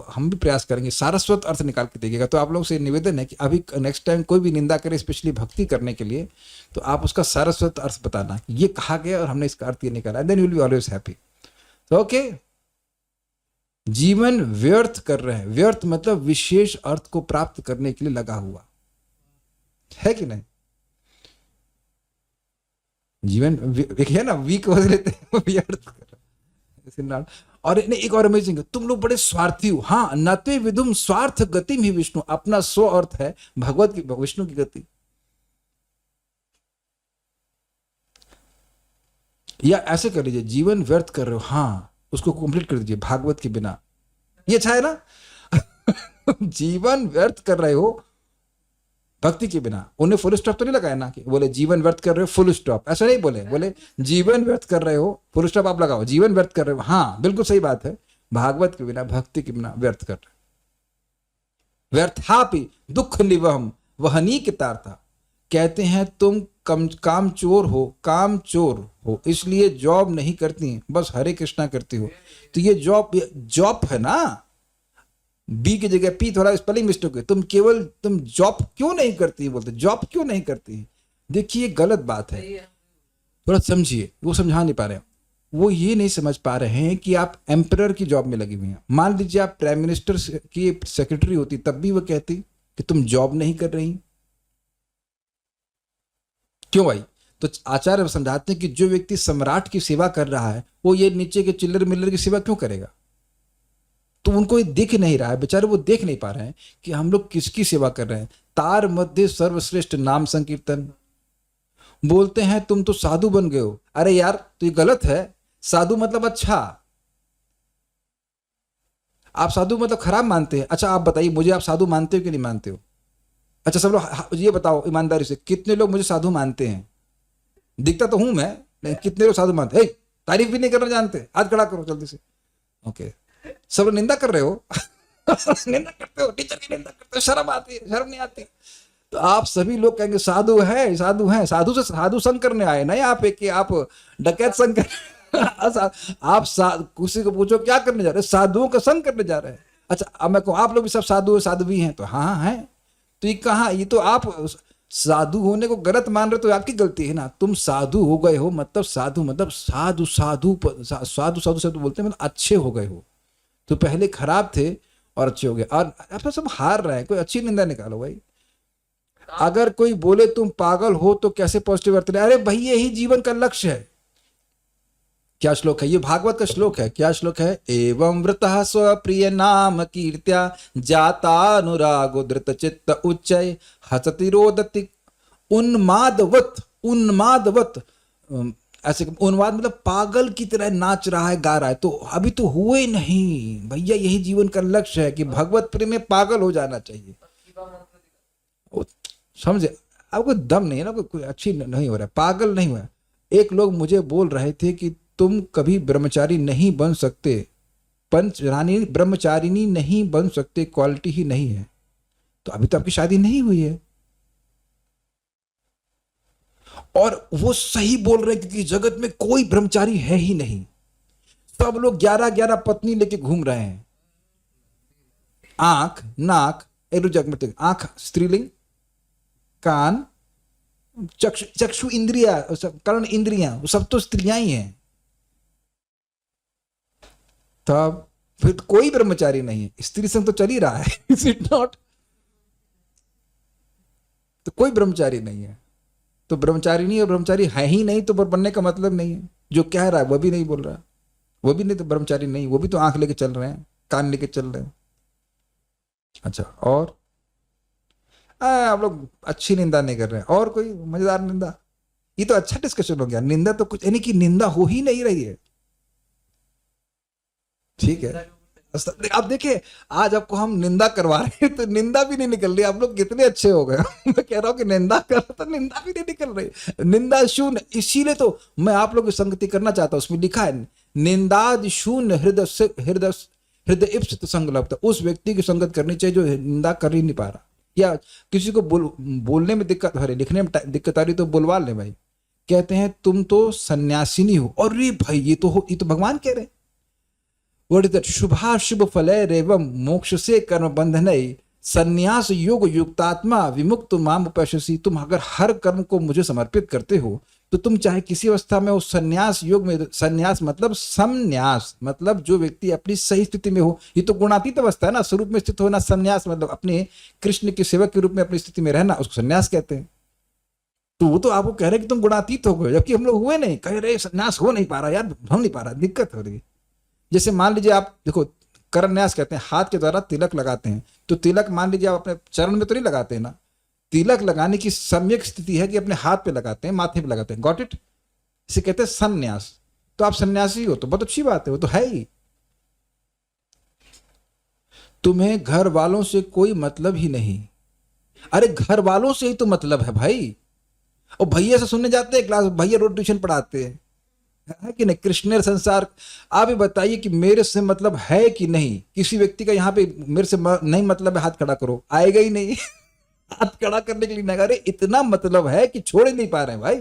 हम भी प्रयास करेंगे सारस्वत अर्थ निकाल के देखिएगा। तो आप लोगों से निवेदन है कि अभी नेक्स्ट टाइम कोई भी निंदा करे, स्पेशली भक्ति करने के लिए, तो आप उसका सारस्वत अर्थ बताना कि ये कहा गया और हमने इसका अर्थ ये निकाला, then you will be always happy. तो ओके, जीवन व्यर्थ कर रहे हैं, व्यर्थ मतलब विशेष अर्थ को प्राप्त करने के लिए लगा हुआ है कि नहीं। जीवन देखिए ना, वीक हो लेते हैं, व्यर्थ कर रहे हैं। और नहीं, एक और अमेजिंग है, तुम लोग बड़े स्वार्थी हो। हाँ, नते विदुम स्वार्थ गति ही विष्णु, अपना स्व अर्थ है भगवत की, विष्णु की गति। या ऐसे कर लीजिए, जीवन व्यर्थ कर रहे हो, हाँ उसको कंप्लीट कर दीजिए भागवत के बिना, ये अच्छा है ना। जीवन व्यर्थ कर रहे हो भक्ति के बिना। उन्हें फुल स्टॉप तो नहीं लगाया ना कि बोले जीवन व्यर्थ कर रहे हो फुल स्टॉप, ऐसा नहीं बोले, बोले जीवन व्यर्थ कर रहे हो फुल स्टॉप आप लगाओ, जीवन व्यर्थ कर रहे हो। हाँ बिल्कुल सही बात है, भागवत के बिना, भक्ति के बिना व्यर्थ कर रहे हो। व्यर्थापि दुख निवहम वहनी कितार्था, कहते हैं तुम काम चोर हो, काम चोर हो, इसलिए जॉब नहीं करती, बस हरे कृष्णा करती हो। तो ये जॉब है ना, बी की जगह पी, थोड़ा स्पेलिंग मिस्टेक है। तुम जॉब क्यों नहीं करती, बोलते जॉब क्यों नहीं करती। देखिए गलत बात है, थोड़ा समझिए। वो समझा नहीं पा रहे हैं, वो ये नहीं समझ पा रहे हैं कि आप एम्परर की जॉब में लगी हुई हैं। मान लीजिए आप प्राइम मिनिस्टर की सेक्रेटरी होती, तब भी वो कहती कि तुम जॉब नहीं कर रही। क्यों भाई? तो आचार्य समझाते हैं कि जो व्यक्ति सम्राट की सेवा कर रहा है, वो ये नीचे के चिल्लर मिल्लर की सेवा क्यों करेगा। तो उनको ये दिख नहीं रहा है, बेचारे वो देख नहीं पा रहे हैं कि हम लोग किसकी सेवा कर रहे हैं। तार मध्य सर्वश्रेष्ठ नाम संकीर्तन, बोलते हैं तुम तो साधु बन गए हो। अरे यार तो ये गलत है, साधु मतलब अच्छा, आप साधु मतलब खराब मानते हैं। अच्छा आप बताइए मुझे, आप साधु मानते हो कि नहीं मानते हो? अच्छा सब लोग ये बताओ ईमानदारी से, कितने लोग मुझे साधु मानते हैं? दिखता तो हूं मैं, लेकिन कितने लोग साधु मानते हैं? तारीफ भी नहीं करना जानते, हाथ खड़ा करो जल्दी से। ओके, सब लोग निंदा कर रहे हो। निंदा करते हो, टीचर की निंदा करते हो, शर्म आती है, शर्म नहीं आती। तो आप सभी लोग कहेंगे साधु है, साधु हैं, साधु से साधु संग करने आए ना यहाँ पे, कि आप डकैत संग कर। आप किसी को पूछो क्या करने जा रहे हैं, साधुओं का संग करने जा रहे हैं। अच्छा अब मैं कहूँ आप लोग भी सब साधु साध्वी हैं, तो हाँ है। तो ये कहाँ, ये तो आप साधु होने को गलत मान रहे, तो आपकी गलती है ना। तुम साधु हो गए हो, मतलब साधु मतलब साधु साधु साधु शब्द बोलते हैं, मतलब अच्छे हो गए हो। तो पहले खराब थे और अच्छे हो गए, और आप सब हार रहे हैं। कोई अच्छी निंदा निकालो भाई। अगर कोई बोले तुम पागल हो तो कैसे पॉजिटिव अर्थ ले, अरे भाई यही जीवन का लक्ष्य है। क्या श्लोक है ये? भागवत का श्लोक है। क्या श्लोक है? एवं वृतः स्वप्रिय नाम कीर्त्या जातानुरागो धृत चित्त उच्चय हसति रोदति उन्मादवत। उन्मादवत ऐसे, उन्माद मतलब पागल की तरह नाच रहा है, गा रहा है। तो अभी तो हुए नहीं भैया, यही जीवन का लक्ष्य है कि भगवत प्रेम में पागल हो जाना चाहिए। समझे? आपको दम नहीं है ना, कोई अच्छी नहीं हो रहा है, पागल नहीं हुआ। एक लोग मुझे बोल रहे थे कि तुम कभी ब्रह्मचारी नहीं बन सकते, पंचरानी ब्रह्मचारिणी नहीं बन सकते, क्वालिटी ही नहीं है। तो अभी तो आपकी शादी नहीं हुई है। और वो सही बोल रहे हैं, क्योंकि जगत में कोई ब्रह्मचारी है ही नहीं। सब लोग 11-11 पत्नी लेके घूम रहे हैं। आंख, नाक, आंख स्त्रीलिंग, कान, चक्षु इंद्रिया, कर्ण इंद्रियां, सब तो स्त्रियां ही हैं। तब फिर कोई ब्रह्मचारी नहीं है, स्त्री संग तो चल ही रहा है। Is it not? तो कोई ब्रह्मचारी नहीं है। तो ब्रह्मचारी नहीं, और ब्रह्मचारी है ही नहीं, तो बनने का मतलब नहीं है। जो कह रहा है वह भी नहीं बोल रहा, वो भी नहीं, तो ब्रह्मचारी नहीं, वो भी तो आंख लेके चल रहे हैं, कान लेके चल रहे हैं। अच्छा, और आप लोग अच्छी निंदा नहीं कर रहे हैं। और कोई मजेदार निंदा? ये तो अच्छा डिस्कशन हो गया। निंदा तो कुछ, यानी कि निंदा हो ही नहीं रही है। ठीक है, अब देखिए आज आपको हम निंदा करवा रहे हैं, तो निंदा भी नहीं निकल रही। आप लोग कितने अच्छे हो गए। मैं कह रहा हूं कि निंदा कर, तो निंदा भी नहीं निकल रही। निंदा शून्य, इसीलिए तो मैं आप लोग की संगति करना चाहता हूं। उसमें लिखा है निंदाद शून्य हृदय इप्सित संगलब्ध। उस व्यक्ति की संगत करनी चाहिए जो निंदा कर ही नहीं पा रहा, या किसी को बोलने में दिक्कत आ रही, लिखने में दिक्कत आ रही, तो बुलवा ले भाई। कहते हैं तुम तो सन्यासिनी हो। और भाई ये तो भगवान कह रहे हैं। What is that? शुभाशुभ फलैरेवं मोक्ष से कर्म बंधनई संन्यास योग युक्तात्मा विमुक्त माम उपैस्यसि। तुम अगर हर कर्म को मुझे समर्पित करते हो तो तुम चाहे किसी अवस्था में हो, संन्यास योग में, संन्यास मतलब समन्यास, मतलब जो व्यक्ति अपनी सही स्थिति में हो। ये तो गुणातीत अवस्था है ना, स्वरूप में स्थित होना। संन्यास मतलब अपने कृष्ण के सेवक के रूप में अपनी स्थिति में रहना, उसको संन्यास कहते हैं। तो वो तो आपको कह रहे कि तुम गुणातीत हो गए, जबकि हम लोग हुए नहीं। कह रहे संन्यास हो नहीं पा रहा यार, हम नहीं पा रहा, दिक्कत हो रही है। जैसे मान लीजिए आप देखो, करन्यास कहते हैं, हाथ के द्वारा तिलक लगाते हैं। तो तिलक मान लीजिए आप अपने चरण में तो नहीं लगाते हैं ना, तिलक लगाने की सम्यक स्थिति है कि अपने हाथ पे लगाते हैं, माथे पे लगाते हैं। Got it? इसे कहते हैं संन्यास। तो आप सन्यासी हो तो बहुत अच्छी बात है, वो तो है ही। तुम्हें घर वालों से कोई मतलब ही नहीं। अरे घर वालों से ही तो मतलब है भाई। और भैया से सुनने जाते हैं क्लास, भैया रोज ट्यूशन पढ़ाते हैं, है कि नहीं? कृष्ण संसार। आप ही बताइए कि मेरे से मतलब है कि नहीं? किसी व्यक्ति का यहाँ पे मेरे से नहीं मतलब है, हाथ खड़ा करो, आएगा ही नहीं। हाथ खड़ा करने के लिए नहीं, अरे इतना मतलब है कि छोड़ ही नहीं पा रहे हैं भाई।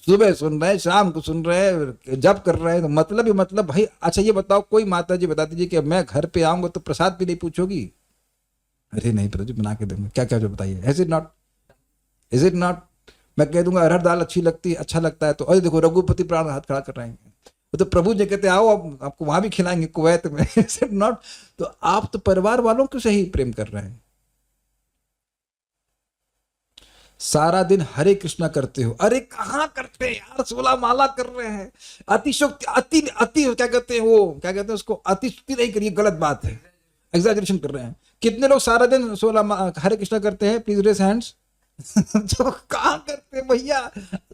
सुबह सुन रहे हैं, शाम को सुन रहे हैं, जब कर रहे हैं, तो मतलब ही मतलब भाई। अच्छा ये बताओ, कोई माता जी बता दीजिए कि मैं घर पे आऊंगा तो प्रसाद भी नहीं पूछोगी? अरे नहीं प्रभु जी बना के दूंगा, क्या क्या जो बताइए। Is it not? Is it not? मैं कह दूंगा अरहर दाल अच्छी लगती है, अच्छा लगता है, तो अरे देखो रघुपति प्राण हाथ खड़ा कर रहे हैं। तो प्रभु जी कहते आओ अब आपको वहां भी खिलाएंगे कुवैत में। Is it not? तो आप तो परिवार वालों को से ही प्रेम कर रहे हैं। सारा दिन हरे कृष्णा करते हो। अरे कहाँ करते हैं यार, 16 माला कर रहे हैं। अतिशोक्ति, अति अति क्या कहते हैं, वो क्या कहते हैं उसको, अतिशुक्ति नहीं करिए, गलत बात है, एग्जैजरेशन कर रहे हैं। कितने लोग सारा दिन 16 हरे कृष्णा करते हैं? Please raise hands. जो कहाँ करते हैं भैया?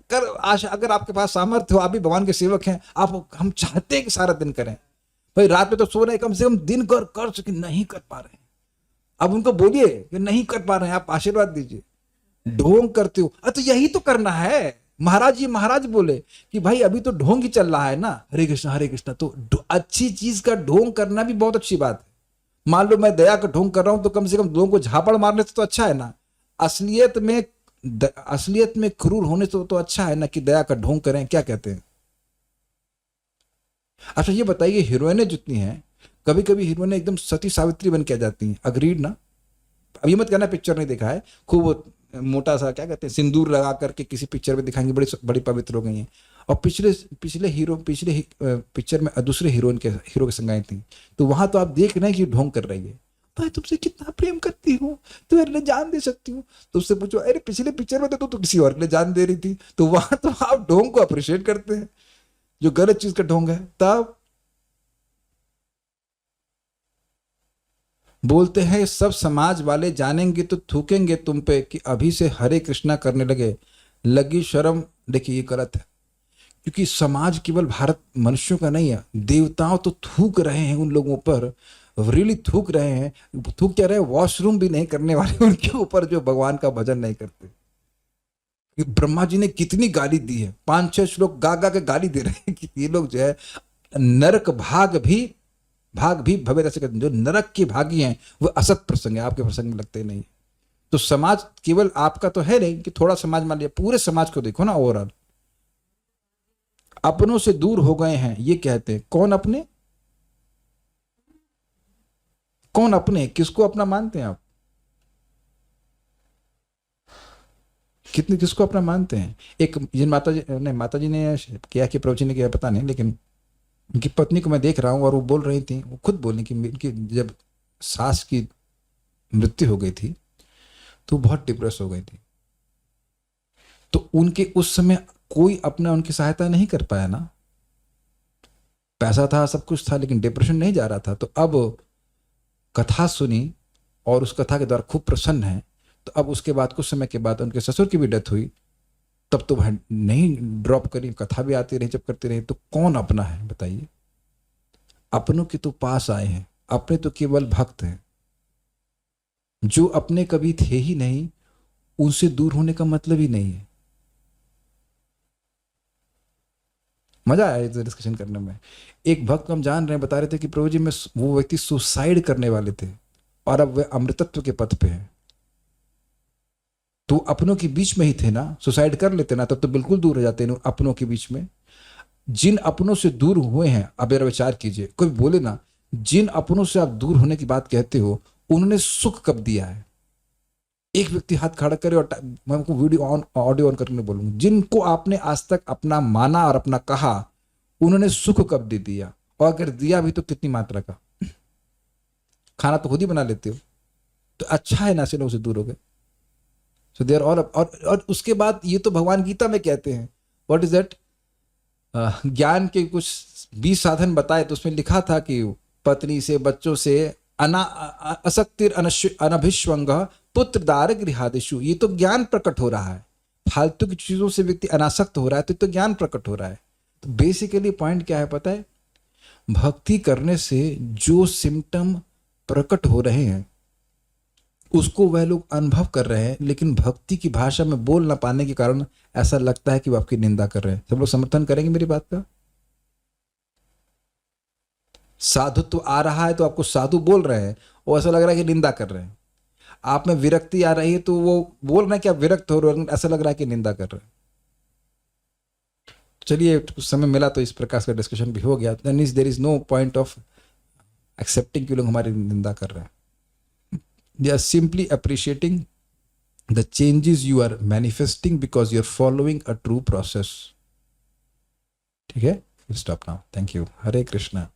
कर आशा, अगर आपके पास सामर्थ्य हो, आप भी भगवान के सेवक हैं, आप, हम चाहते हैं कि सारा दिन करें भाई। रात में तो सो रहे हैं, कम से कम दिन कर सके, नहीं कर पा रहे हैं। अब उनको बोलिए कि नहीं कर पा रहे हैं, आप आशीर्वाद दीजिए। ढोंग करते हो, तो यही तो करना है। महाराज जी, महाराज बोले कि भाई अभी तो ढोंग ही चल रहा है ना, हरे कृष्णा हरे कृष्णा। तो अच्छी चीज का ढोंग करना भी बहुत अच्छी बात है। मान लो मैं दया का ढोंग कर रहा हूं, तो कम से कम लोगों को झापड़ मारने से तो अच्छा है ना। असलियत में क्रूर होने से तो अच्छा है ना कि दया का ढोंग करें। क्या कहते हैं? अच्छा ये बताइए, हीरोइनें जितनी हैं, कभी कभी हीरोइनें एकदम सती सावित्री बन के आ जाती हैं। अग्रीड ना? अभी मत कहना पिक्चर नहीं देखा है, खूब मोटा सा क्या कहते हैं सिंदूर लगा करके किसी पिक्चर में दिखाएंगे, बड़ी बड़ी पवित्र हो गई हैं। और पिछले पिक्चर में दूसरे हीरो के संग आई थी, तो वहां तो आप देख रहे हैं कि ढोंग कर रही है। भाई तुमसे कितना प्रेम करती हूँ, तुम्हारे लिए जान दे सकती हूँ। तो उससे पूछो, अरे पिछले पिक्चर में तो किसी और के लिए जान दे रही थी। तो वहां तो आप ढोंग को अप्रिशिएट करते हैं, जो गलत चीज का ढोंग है। तब बोलते हैं सब समाज वाले जानेंगे तो थूकेंगे तुम पे कि अभी से हरे कृष्णा करने लगी शर्म। देखिए ये गलत है, क्योंकि समाज केवल भारत मनुष्यों का नहीं है, देवताओं तो थूक रहे हैं उन लोगों पर, रियली थूक रहे हैं। थूक क्या रहे हैं, वॉशरूम भी नहीं करने वाले उनके ऊपर जो भगवान का भजन नहीं करते। ब्रह्मा जी ने कितनी गाली दी है, 5-6 श्लोक गा गा के गाली दे रहे हैं कि ये लोग जो है नरक भाग भी भवे, ऐसे कहते हैं। जो नरक के भागी हैं वो असत प्रसंग है, आपके प्रसंग में लगते नहीं। तो समाज केवल आपका तो है नहीं कि थोड़ा समाज मान लिया, पूरे समाज को देखो ना। ओवरऑल अपनों से दूर हो गए हैं ये कहते हैं। कौन अपने? कौन अपने? किसको अपना मानते हैं आप? किसको अपना मानते हैं? एक जिन माता जी ने किया कि प्रभु जी ने किया पता नहीं, लेकिन उनकी पत्नी को मैं देख रहा हूं और वो बोल रही थी, वो खुद बोली कि उनकी जब सास की मृत्यु हो गई थी तो बहुत डिप्रेस हो गई थी। तो उनके उस समय कोई अपना उनकी सहायता नहीं कर पाया ना। पैसा था, सब कुछ था, लेकिन डिप्रेशन नहीं जा रहा था। तो अब कथा सुनी और उस कथा के द्वारा खूब प्रसन्न है। तो अब उसके बाद कुछ समय के बाद उनके ससुर की भी डेथ हुई, तब तो वह नहीं ड्रॉप करी, कथा भी आती रही, जब करती रही। तो कौन अपना है बताइए? अपनों के तो पास आए हैं, अपने तो केवल भक्त हैं। जो अपने कभी थे ही नहीं, उनसे दूर होने का मतलब ही नहीं है। मजा आया इस डिस्कशन करने में। एक भक्त हम जान रहे हैं, बता रहे थे कि प्रभु जी में वो व्यक्ति सुसाइड करने वाले थे और अब वे अमृतत्व के पथ पे हैं। तो अपनों के बीच में ही थे ना, सुसाइड कर लेते ना, तब तो बिल्कुल दूर हो जाते हैं अपनों के बीच में। जिन अपनों से दूर हुए हैं, अब मेरा विचार कीजिए। कोई बोले ना जिन अपनों से आप दूर होने की बात कहते हो, उन्होंने सुख कब दिया है? एक व्यक्ति हाथ खड़ा करे और मैं आपको वीडियो ऑन ऑडियो ऑन करने बोलूंगा, जिनको आपने आज तक अपना माना और अपना कहा, उन्होंने सुख कब दे दिया? और अगर दिया भी तो कितनी मात्रा का? खाना तो खुद ही बना लेते हो, तो अच्छा है ना ऐसे लोगों से दूर हो गए। सो दे आर ऑल, और उसके बाद ये तो भगवान गीता में कहते हैं, व्हाट इज दैट, ज्ञान के कुछ 20 साधन बताए, तो उसमें लिखा था कि पत्नी से, बच्चों से, असक्तिर अनभिष्वंग पुत्र दार गृहादिशु। ये तो ज्ञान प्रकट हो रहा है। फालतू की चीजों से व्यक्ति अनासक्त हो रहा है तो ज्ञान प्रकट हो रहा है। तो बेसिकली पॉइंट क्या है पता है? भक्ति करने से जो सिम्टम प्रकट हो रहे हैं उसको वह लोग अनुभव कर रहे हैं, लेकिन भक्ति की भाषा में बोल ना पाने के कारण ऐसा लगता है कि वो आपकी निंदा कर रहे हैं। सब लोग समर्थन करेंगे मेरी बात का? साधुत्व आ रहा है तो आपको साधु बोल रहे हैं, और ऐसा लग रहा है कि निंदा कर रहे हैं। आप में विरक्ति आ रही है तो वो बोल रहे हैं कि आप विरक्त हो रहे हैं, ऐसा लग रहा है कि निंदा कर रहे हैं। चलिए, कुछ समय मिला तो इस प्रकार का डिस्कशन भी हो गया। There is no point of accepting कि लोग हमारी निंदा कर रहे हैं। They are simply appreciating the changes you are manifesting because you're following a true process. ठीक है? We'll stop now. Thank you. Hare Krishna.